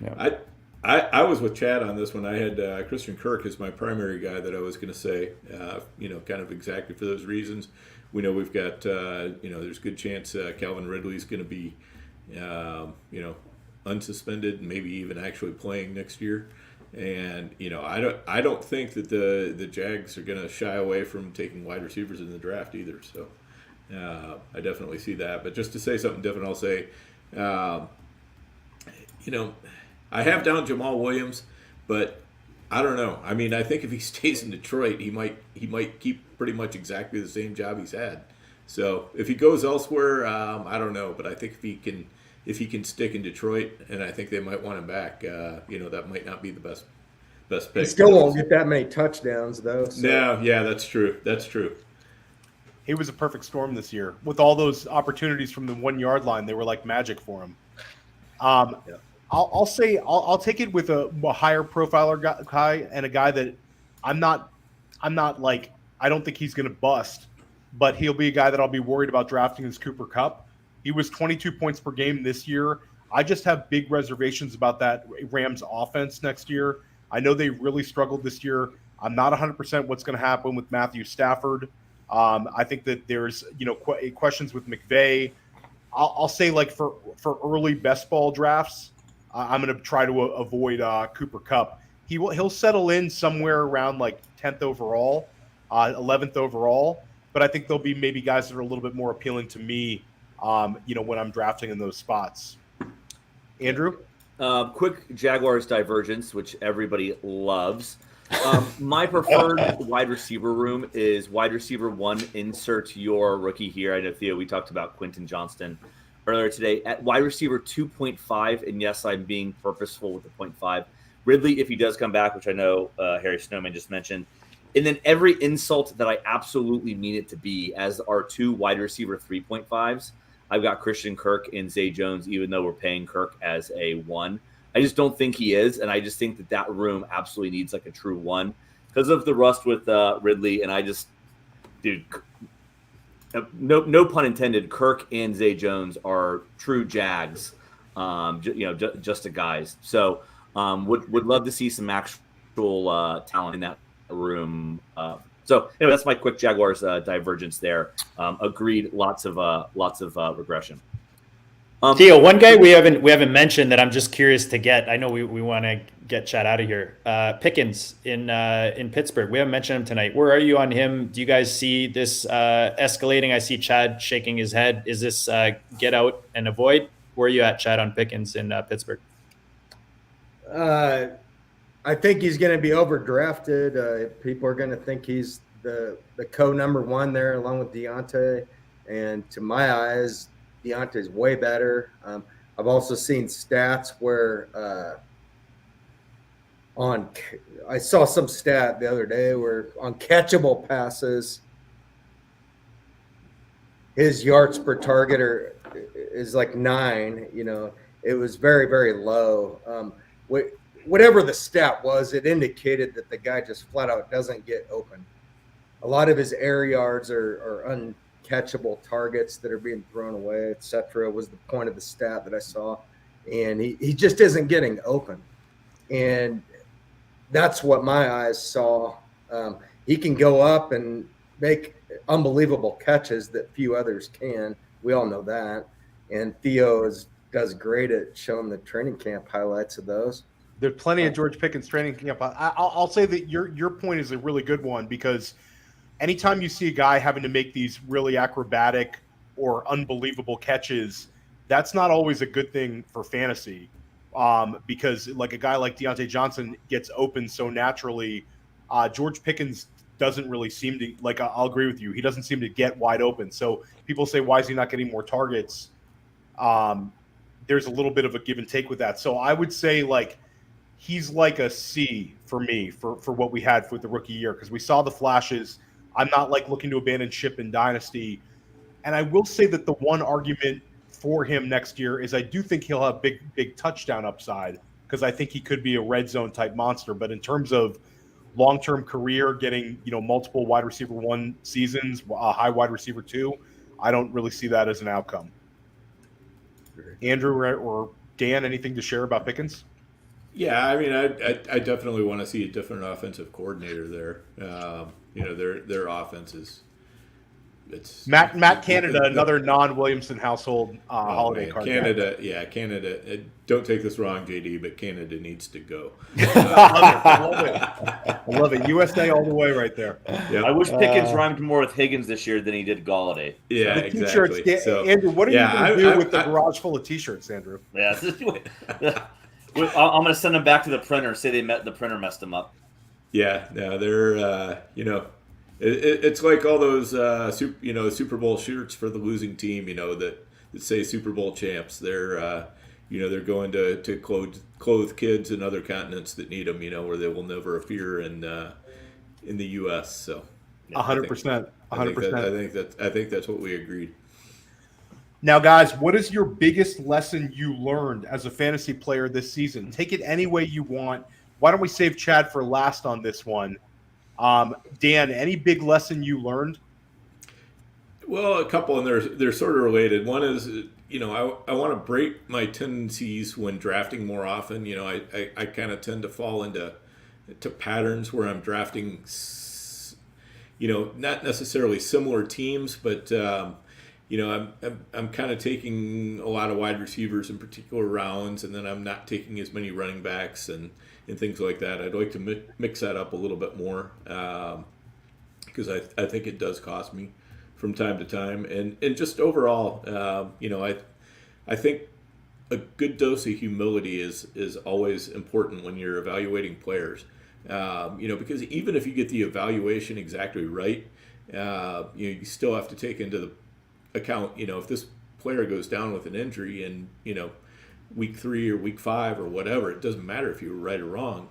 Speaker 1: Yeah.
Speaker 6: I was with Chad on this one. I had Christian Kirk as my primary guy that I was going to say, kind of exactly for those reasons. We know we've got, there's a good chance Calvin Ridley's going to be, unsuspended and maybe even actually playing next year. And, I don't think that the Jags are going to shy away from taking wide receivers in the draft either. So I definitely see that. But just to say something different, I'll say, I have down Jamal Williams, but I don't know. I mean, I think if he stays in Detroit, he might keep pretty much exactly the same job he's had. So if he goes elsewhere, I don't know. But I think if he can stick in Detroit, and I think they might want him back, that might not be the best pick.
Speaker 3: He still won't get that many touchdowns, though. So.
Speaker 6: No, yeah, that's true. That's true.
Speaker 5: He was a perfect storm this year. With all those opportunities from the 1 yard line, they were like magic for him. I'll say I'll take it with a higher profiler guy and a guy that I'm not like, I don't think he's going to bust, but he'll be a guy that I'll be worried about drafting is Cooper Kupp. He was 22 points per game this year. I just have big reservations about that Rams offense next year. I know they really struggled this year. I'm not 100% what's going to happen with Matthew Stafford. I think that there's, questions with McVay. I'll say like for early best ball drafts, I'm going to try to avoid Cooper Kupp. He'll settle in somewhere around like 10th overall, 11th overall. But I think there'll be maybe guys that are a little bit more appealing to me, when I'm drafting in those spots. Andrew?
Speaker 4: Quick Jaguars divergence, which everybody loves. My preferred wide receiver room is wide receiver 1. Insert your rookie here. I know, Theo, we talked about Quentin Johnston earlier today. At wide receiver 2.5, and yes, I'm being purposeful with the 0.5. Ridley, if he does come back, which I know Harry Snowman just mentioned. And then every insult that I absolutely mean it to be as our 2 wide receiver 3.5s. I've got Christian Kirk and Zay Jones, even though we're paying Kirk as a 1. I just don't think he is, and I just think that room absolutely needs like a true 1 because of the rust with Ridley. And I just, dude, no pun intended. Kirk and Zay Jones are true Jags, just a guys. So would love to see some actual talent in that room. So anyway, that's my quick Jaguars divergence there. Agreed. Lots of regression.
Speaker 1: Theo, one guy we haven't mentioned that I'm just curious to get. I know we want to get Chad out of here. Pickens in Pittsburgh. We haven't mentioned him tonight. Where are you on him? Do you guys see this escalating? I see Chad shaking his head. Is this get out and avoid? Where are you at, Chad, on Pickens in Pittsburgh?
Speaker 3: I think he's going to be overdrafted. People are going to think he's the number 1 there, along with Deontay. And to my eyes, Deontay's way better. I've also seen stats where I saw some stat the other day where on catchable passes, his yards per target is like 9. It was very, very low. Whatever the stat was, it indicated that the guy just flat out doesn't get open. A lot of his air yards are uncatchable targets that are being thrown away, etc. was the point of the stat that I saw. And he just isn't getting open. And that's what my eyes saw. He can go up and make unbelievable catches that few others can. We all know that. And Theo does great at showing the training camp highlights of those.
Speaker 5: There's plenty of George Pickens training camp. I'll say that your point is a really good one, because anytime you see a guy having to make these really acrobatic or unbelievable catches, that's not always a good thing for fantasy, because like a guy like Deontay Johnson gets open so naturally. George Pickens doesn't really seem to, like, I'll agree with you, he doesn't seem to get wide open. So people say, why is he not getting more targets? There's a little bit of a give and take with that. So I would say, like, he's like a C for me for what we had for the rookie year, because we saw the flashes. I'm not like looking to abandon ship in Dynasty. And I will say that the one argument for him next year is I do think he'll have big touchdown upside, because I think he could be a red zone type monster. But in terms of long-term career, getting multiple wide receiver 1 seasons, a high wide receiver 2, I don't really see that as an outcome. Andrew or Dan, anything to share about Pickens?
Speaker 6: Yeah, I mean, I definitely want to see a different offensive coordinator there. Their offense is
Speaker 5: Matt Canada, another non-Williamson household holiday card.
Speaker 6: Canada. Don't take this wrong, JD, but Canada needs to go.
Speaker 5: I love it. USA all the way right there.
Speaker 6: Yep.
Speaker 4: I wish Pickens rhymed more with Higgins this year than he did Galladay.
Speaker 6: Yeah,
Speaker 5: the
Speaker 6: exactly.
Speaker 5: T-shirts,
Speaker 6: So,
Speaker 5: Andrew, what are you going to do with the garage full of T-shirts, Andrew?
Speaker 4: Yeah, I'm going to send them back to the printer. Say the printer messed them up.
Speaker 6: Yeah, they're it's like all those Super Bowl shirts for the losing team, that say Super Bowl champs. They're they're going to clothe kids in other continents that need them, where they will never appear in the U.S. So
Speaker 5: 100%. 100%.
Speaker 6: I think that's what we agreed.
Speaker 5: Now, guys, what is your biggest lesson you learned as a fantasy player this season? Take it any way you want. Why don't we save Chad for last on this one? Dan, any big lesson you learned?
Speaker 6: Well, a couple, and they're sort of related. One is, I want to break my tendencies when drafting more often. I kind of tend to fall into patterns where I'm drafting, not necessarily similar teams, but I'm kind of taking a lot of wide receivers in particular rounds, and then I'm not taking as many running backs and things like that. I'd like to mix that up a little bit more, because I think it does cost me from time to time. And just overall, I think a good dose of humility is always important when you're evaluating players. Because even if you get the evaluation exactly right, you still have to take into the account, if this player goes down with an injury in, week 3 or week 5 or whatever, it doesn't matter if you were right or wrong.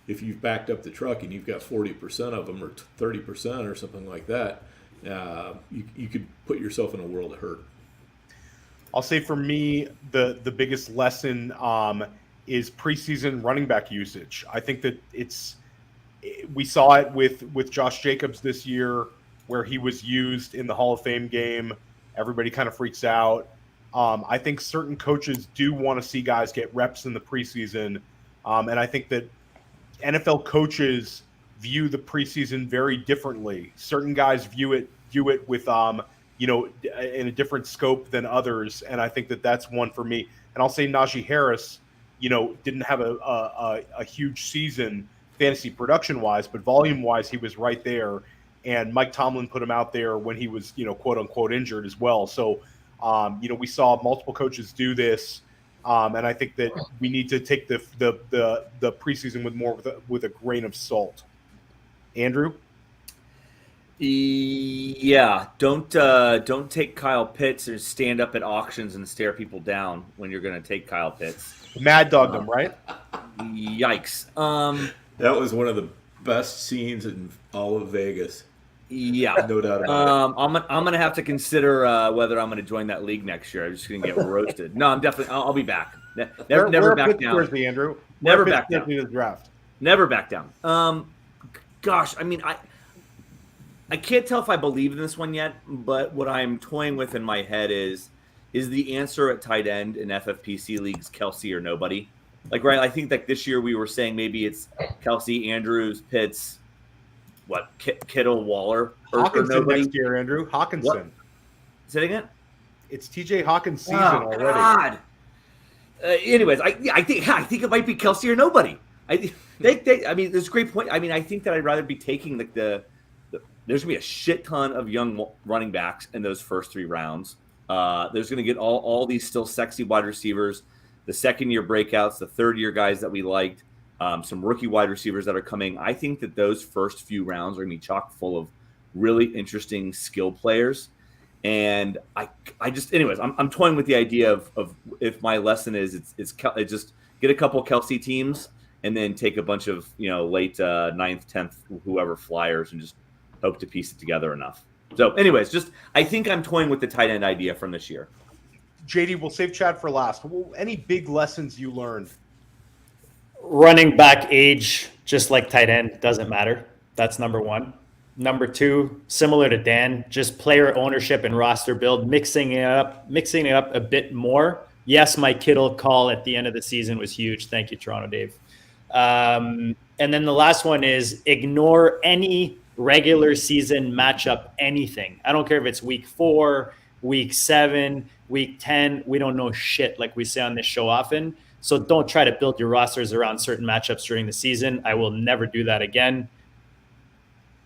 Speaker 6: If you've backed up the truck and you've got 40% of them or 30% or something like that, you could put yourself in a world of hurt.
Speaker 5: I'll say for me, the biggest lesson is preseason running back usage. I think that we saw it with Josh Jacobs this year, where he was used in the Hall of Fame game. Everybody kind of freaks out. I think certain coaches do want to see guys get reps in the preseason, and I think that NFL coaches view the preseason very differently. Certain guys view it with in a different scope than others, and I think that that's one for me. And I'll say Najee Harris, didn't have a huge season fantasy production wise, but volume wise, he was right there. And Mike Tomlin put him out there when he was, quote unquote injured as well. So, we saw multiple coaches do this, and I think that we need to take the preseason with a grain of salt. Andrew?
Speaker 4: Yeah, don't take Kyle Pitts or stand up at auctions and stare people down when you're going to take Kyle Pitts.
Speaker 5: Mad dogged him, right?
Speaker 4: Yikes.
Speaker 6: That was one of the best scenes in all of Vegas.
Speaker 4: Yeah,
Speaker 6: no doubt about it.
Speaker 4: I'm gonna have to consider whether I'm gonna join that league next year. I'm just gonna get roasted. No, I'm definitely. I'll be back. Never back down.
Speaker 5: Andrew.
Speaker 4: Never back down.
Speaker 5: The draft.
Speaker 4: Never back down. Gosh, I mean, I can't tell if I believe in this one yet, but what I'm toying with in my head is the answer at tight end in FFPC leagues Kelsey or nobody? Like, right? I think that this year we were saying maybe it's Kelsey, Andrews, Pitts. What, Kittle, Waller, or nobody?
Speaker 5: Next year, Andrew. Hawkinson.
Speaker 4: What? Say it again?
Speaker 5: It's TJ Hawkins' season already.
Speaker 4: God. Anyways, I think it might be Kelsey or nobody. I mean, there's a great point. I mean, I think that I'd rather be taking there's going to be a shit ton of young running backs in those first 3 rounds. There's going to get all these still sexy wide receivers, the second-year breakouts, the third-year guys that we liked. Some rookie wide receivers that are coming. I think that those first few rounds are going to be chock full of really interesting skill players. And I just, anyways, I'm toying with the idea of if my lesson is it's just get a couple Kelsey teams and then take a bunch of, late 9th, 10th, whoever flyers and just hope to piece it together enough. So anyways, I think I'm toying with the tight end idea from this year.
Speaker 5: JD, we'll save Chad for last. Any big lessons you learned?
Speaker 1: Running back age, just like tight end, doesn't matter. That's number 1. Number 2, similar to Dan, just player ownership and roster build, mixing it up a bit more. Yes, my Kittle call at the end of the season was huge. Thank you, Toronto Dave. And then the last one is ignore any regular season matchup, anything. I don't care if it's week 4, week 7, week 10. We don't know shit, like we say on this show often. So don't try to build your rosters around certain matchups during the season. I will never do that again.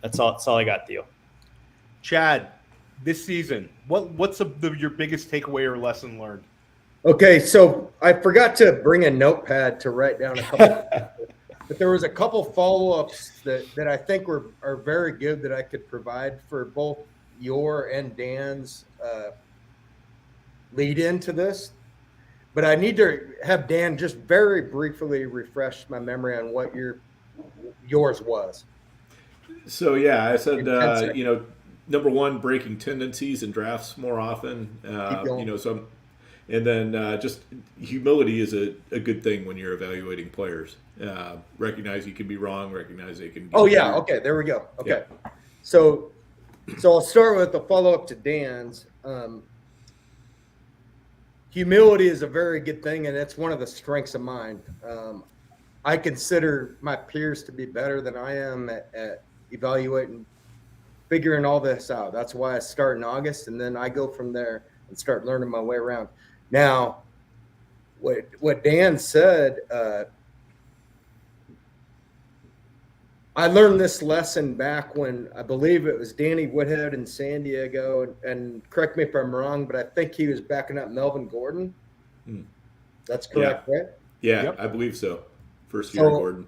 Speaker 1: That's all I got, Theo.
Speaker 5: Chad, this season, what's your biggest takeaway or lesson learned?
Speaker 3: Okay, so I forgot to bring a notepad to write down a couple, but there was a couple follow-ups that I think are very good that I could provide for both your and Dan's lead into this. But I need to have Dan just very briefly refresh my memory on what yours was.
Speaker 6: So, yeah, I said, number 1, breaking tendencies in drafts more often. And then just humility is a good thing when you're evaluating players. Recognize you can be wrong, recognize they can be
Speaker 3: wrong. Okay, there we go. Okay. Yeah. So I'll start with the follow-up to Dan's. Humility is a very good thing, and it's one of the strengths of mine. I consider my peers to be better than I am at evaluating, figuring all this out. That's why I start in August, and then I go from there and start learning my way around. Now, what Dan said, I learned this lesson back when I believe it was Danny Woodhead in San Diego, and correct me if I'm wrong, but I think he was backing up Melvin Gordon. That's correct, right?
Speaker 6: Yeah, yep. I believe so. First year Gordon.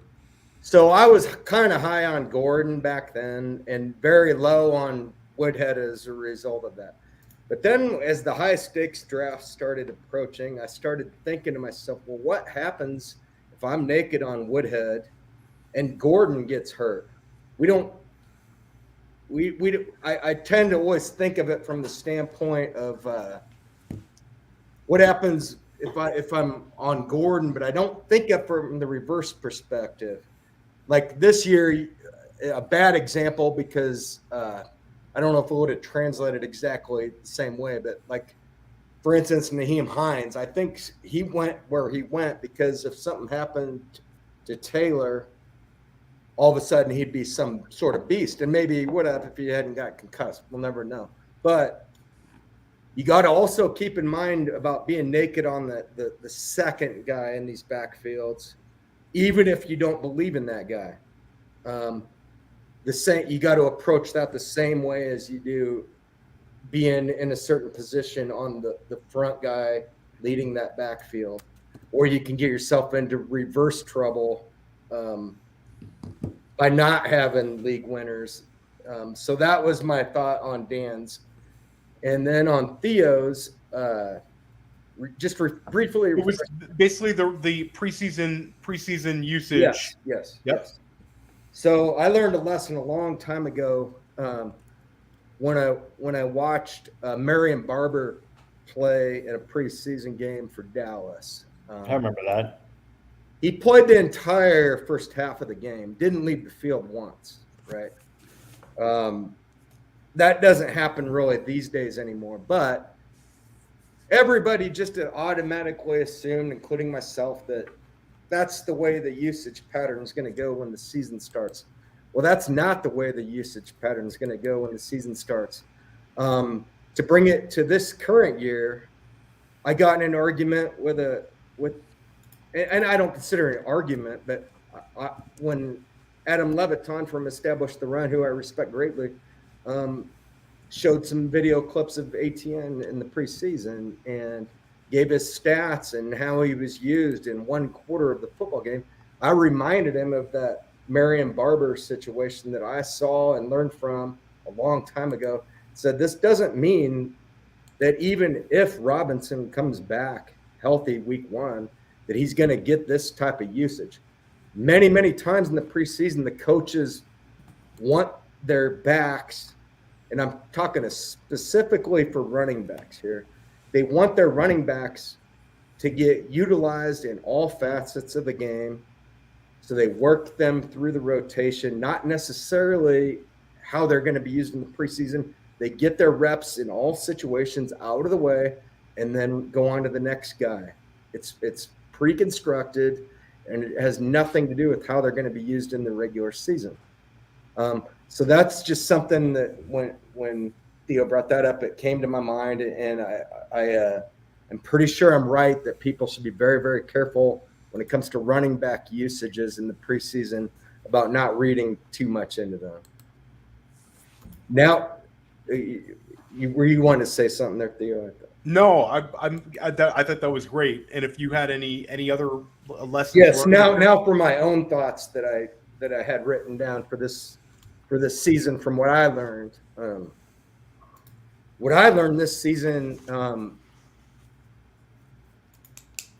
Speaker 3: So I was kind of high on Gordon back then and very low on Woodhead as a result of that. But then as the high stakes draft started approaching, I started thinking to myself, well, what happens if I'm naked on Woodhead and Gordon gets hurt? I tend to always think of it from the standpoint of what happens if I'm on Gordon, but I don't think of it from the reverse perspective. Like this year, a bad example because I don't know if it would have translated exactly the same way, but like, for instance, Naheem Hines, I think he went where he went because if something happened to Taylor, all of a sudden he'd be some sort of beast. And maybe he would have if he hadn't got concussed. We'll never know. But you got to also keep in mind about being naked on the second guy in these backfields, even if you don't believe in that guy. You got to approach that the same way as you do being in a certain position on the front guy leading that backfield, or you can get yourself into reverse trouble by not having league winners. So that was my thought on Dan's. And then on Theo's, briefly.
Speaker 5: It was basically the preseason usage.
Speaker 3: Yes. So I learned a lesson a long time ago when I watched Marion Barber play in a preseason game for Dallas.
Speaker 1: I remember that.
Speaker 3: He played the entire first half of the game, didn't leave the field once, right? That doesn't happen really these days anymore, but everybody just automatically assumed, including myself, that that's the way the usage pattern is going to go when the season starts. Well, that's not the way the usage pattern is going to go when the season starts. To bring it to this current year, I got in an argument and I don't consider it an argument, but when Adam Leviton from Establish the Run, who I respect greatly, showed some video clips of ATN in the preseason and gave his stats and how he was used in one quarter of the football game, I reminded him of that Marion Barber situation that I saw and learned from a long time ago. Said this doesn't mean that even if Robinson comes back healthy week one, that he's going to get this type of usage. Many, many times in the preseason, the coaches want their backs, and I'm talking specifically for running backs here, they want their running backs to get utilized in all facets of the game. So they work them through the rotation, not necessarily how they're going to be used in the preseason. They get their reps in all situations out of the way and then go on to the next guy. It's pre-constructed, and it has nothing to do with how they're going to be used in the regular season. So that's just something that when Theo brought that up, it came to my mind, and I am pretty sure I'm right that people should be very, very careful when it comes to running back usages in the preseason about not reading too much into them. Now, you wanted to say something there, Theo?
Speaker 5: No, I thought that was great. And if you had any other lessons?
Speaker 3: Yes. Now for my own thoughts that I had written down for this season from what I learned. What I learned this season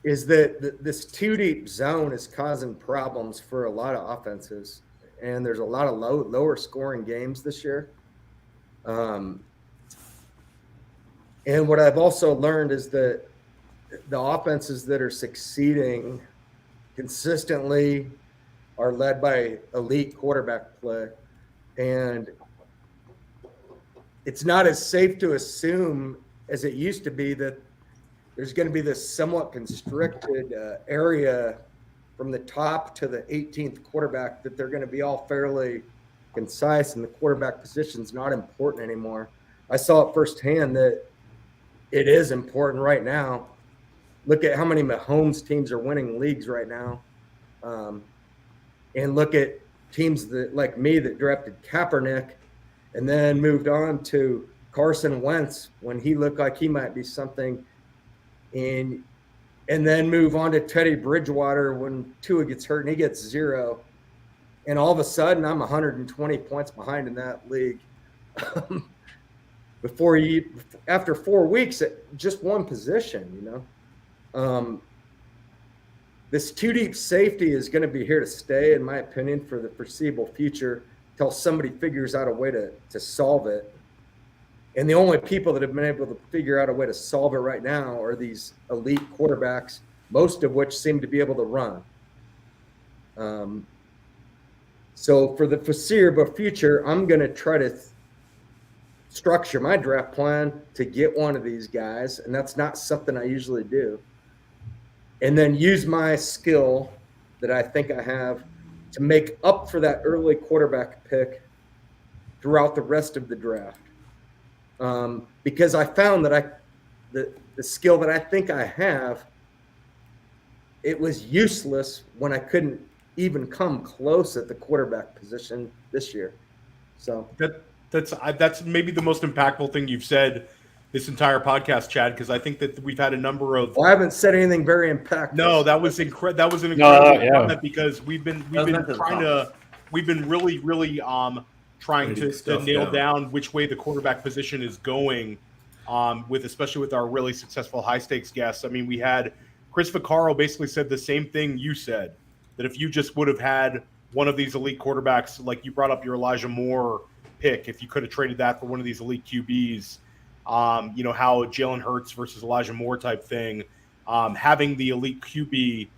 Speaker 3: is that this two deep zone is causing problems for a lot of offenses, and there's a lot of lower scoring games this year. And what I've also learned is that the offenses that are succeeding consistently are led by elite quarterback play. And it's not as safe to assume as it used to be that there's going to be this somewhat constricted area from the top to the 18th quarterback, that they're going to be all fairly concise and the quarterback position's not important anymore. I saw it firsthand that it is important right now. Look at how many Mahomes teams are winning leagues right now. And look at teams that, like me, that drafted Kaepernick and then moved on to Carson Wentz when he looked like he might be something, and then move on to Teddy Bridgewater when Tua gets hurt and he gets 0. and all of a sudden I'm 120 points behind in that league. After 4 weeks at just one position, this 2-deep safety is going to be here to stay, in my opinion, for the foreseeable future until somebody figures out a way to solve it. And the only people that have been able to figure out a way to solve it right now are these elite quarterbacks, most of which seem to be able to run. So for the foreseeable future, I'm going to try to structure my draft plan to get one of these guys, and that's not something I usually do. And then use my skill that I think I have to make up for that early quarterback pick throughout the rest of the draft. Because I found that the skill that I think I have, it was useless when I couldn't even come close at the quarterback position this year. So
Speaker 5: that's maybe the most impactful thing you've said this entire podcast, Chad, because I think that we've had a number of.
Speaker 3: Well, I haven't said anything very impactful.
Speaker 5: No, that was an incredible comment because we've been really trying to nail down which way the quarterback position is going, especially with our really successful high stakes guests. I mean, we had Chris Vaccaro basically said the same thing you said, that if you just would have had one of these elite quarterbacks, like you brought up your Elijah Moore pick, if you could have traded that for one of these elite QBs, how Jalen Hurts versus Elijah Moore type thing, having the elite QB,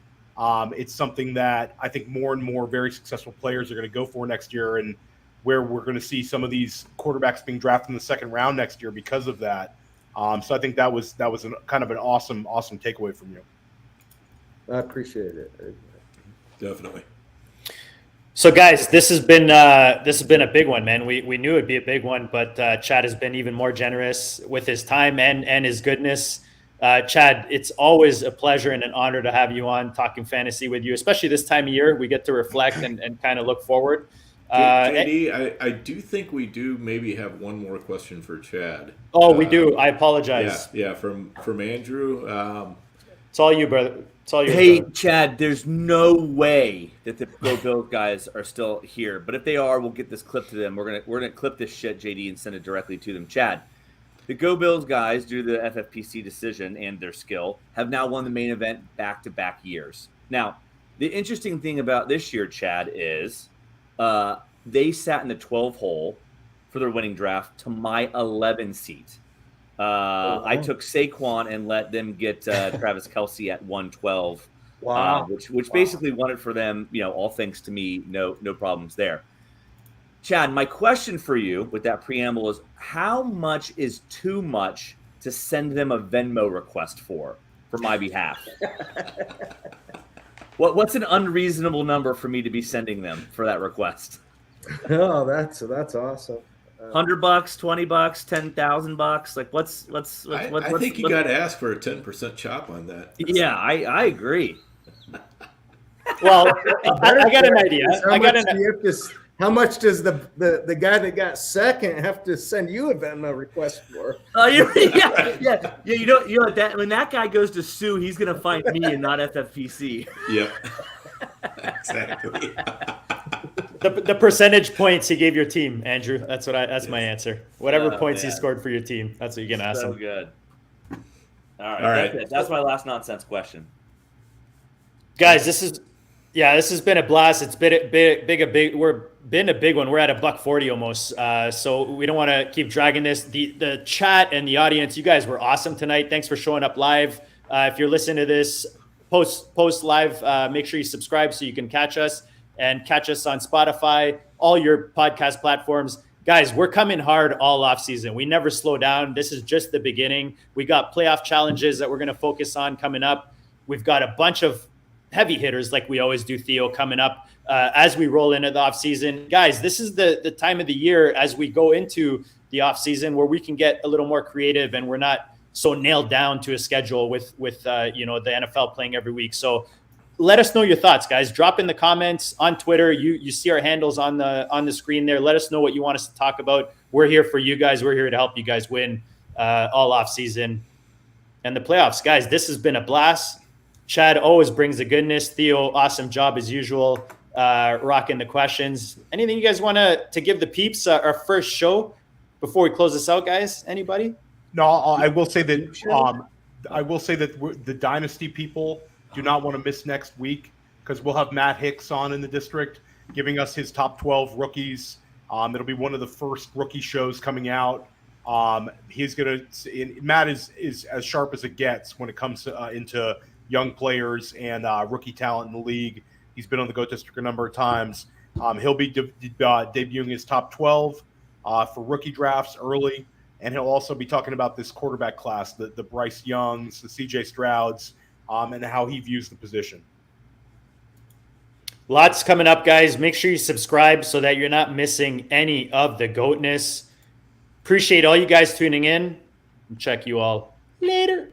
Speaker 5: it's something that I think more and more very successful players are going to go for next year, and where we're going to see some of these quarterbacks being drafted in the second round next year because of that. So I think that was kind of an awesome takeaway from you.
Speaker 3: I appreciate it.
Speaker 6: Definitely.
Speaker 1: So guys, this has been a big one, man. We knew it'd be a big one, but Chad has been even more generous with his time and his goodness. Chad, it's always a pleasure and an honor to have you on talking fantasy with you, especially this time of year. We get to reflect and kind of look forward.
Speaker 6: JD, I do think we do maybe have one more question for Chad.
Speaker 1: Oh, we do. I apologize.
Speaker 6: Yeah, from Andrew.
Speaker 1: It's all you, brother. It's all you.
Speaker 4: Hey,
Speaker 1: brother.
Speaker 4: Chad, there's no way that the Go Bills guys are still here. But if they are, we'll get this clip to them. We're gonna clip this shit, JD, and send it directly to them. Chad, the Go Bills guys, due to the FFPC decision and their skill, have now won the main event back-to-back years. Now, the interesting thing about this year, Chad, is they sat in the 12 hole for their winning draft to my 11 seat. I took Saquon and let them get Travis Kelce at 112.
Speaker 3: Wow.
Speaker 4: Which basically won it for them, all thanks to me, no problems there. Chad, my question for you with that preamble is, how much is too much to send them a Venmo request for my behalf? What's an unreasonable number for me to be sending them for that request?
Speaker 3: Oh, that's awesome.
Speaker 4: $100, $20, $10,000. Like,
Speaker 6: I think you got to ask for a 10% chop on that.
Speaker 4: Yeah, I agree.
Speaker 1: Well, I got an idea.
Speaker 3: How much does the guy that got second have to send you a Venmo request for?
Speaker 4: Oh, yeah. You know that when that guy goes to sue, he's gonna find me and not FFPC.
Speaker 6: Yep. Exactly.
Speaker 1: The percentage points he gave your team, Andrew. That's my answer. Whatever points he scored for your team, that's what you're gonna ask him.
Speaker 4: So good. All right. That's my last nonsense question.
Speaker 1: Guys, this has been a blast. It's been a big one. We're at $140 almost. So we don't want to keep dragging this. The chat and the audience, you guys were awesome tonight. Thanks for showing up live. If you're listening to this post live, make sure you subscribe so you can catch us on Spotify, all your podcast platforms. Guys, we're coming hard all off season. We never slow down. This is just the beginning. We got playoff challenges that we're going to focus on coming up. We've got a bunch of heavy hitters like we always do, Theo, coming up as we roll into the offseason. Guys, this is the time of the year as we go into the offseason where we can get a little more creative and we're not so nailed down to a schedule with the NFL playing every week. So let us know your thoughts, guys. Drop in the comments on Twitter. You see our handles on the screen there. Let us know what you want us to talk about. We're here for you guys. We're here to help you guys win all offseason and the playoffs. Guys, this has been a blast. Chad always brings the goodness. Theo, awesome job as usual. rocking the questions. Anything you guys want to give the peeps our first show before we close this out, guys? Anybody?
Speaker 5: No, I will say that the Dynasty people do not want to miss next week because we'll have Matt Hicks on in the district giving us his top 12 rookies. It'll be one of the first rookie shows coming out. Matt is as sharp as it gets when it comes to, into young players and rookie talent in the league. He's been on the GOAT District a number of times. He'll be debuting his top 12 for rookie drafts early, and he'll also be talking about this quarterback class, the Bryce Youngs, the CJ Strouds, and how he views the position.
Speaker 1: Lots coming up, guys. Make sure you subscribe so that you're not missing any of the GOATness. Appreciate all you guys tuning in. Check you all later.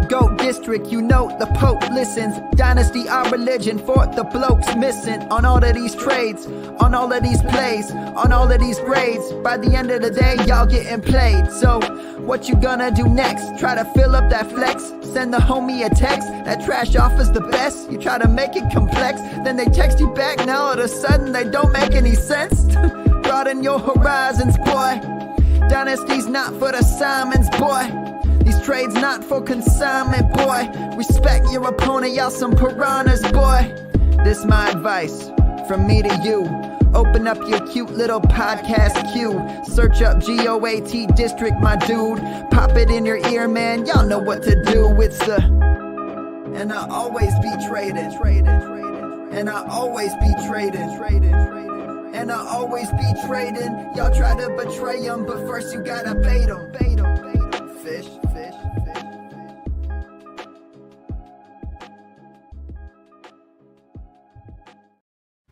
Speaker 2: GOAT District, you know the Pope listens. Dynasty, our religion, for the blokes missing. On all of these trades, on all of these plays, on all of these grades. By the end of the day, y'all getting played. So, what you gonna do next? Try to fill up that flex? Send the homie a text? That trash offer's the best? You try to make it complex, then they text you back. Now all of a sudden they don't make any sense. Broaden your horizons, boy. Dynasty's not for the Simons, boy. These trades not for consignment, boy. Respect your opponent, y'all some piranhas, boy. This my advice, from me to you. Open up your cute little podcast queue. Search up GOAT District, my dude. Pop it in your ear, man, y'all know what to do. It's the... And I always be traded. And I always be traded. And I always be trading. Y'all try to betray them, but first you gotta bait them. Fish.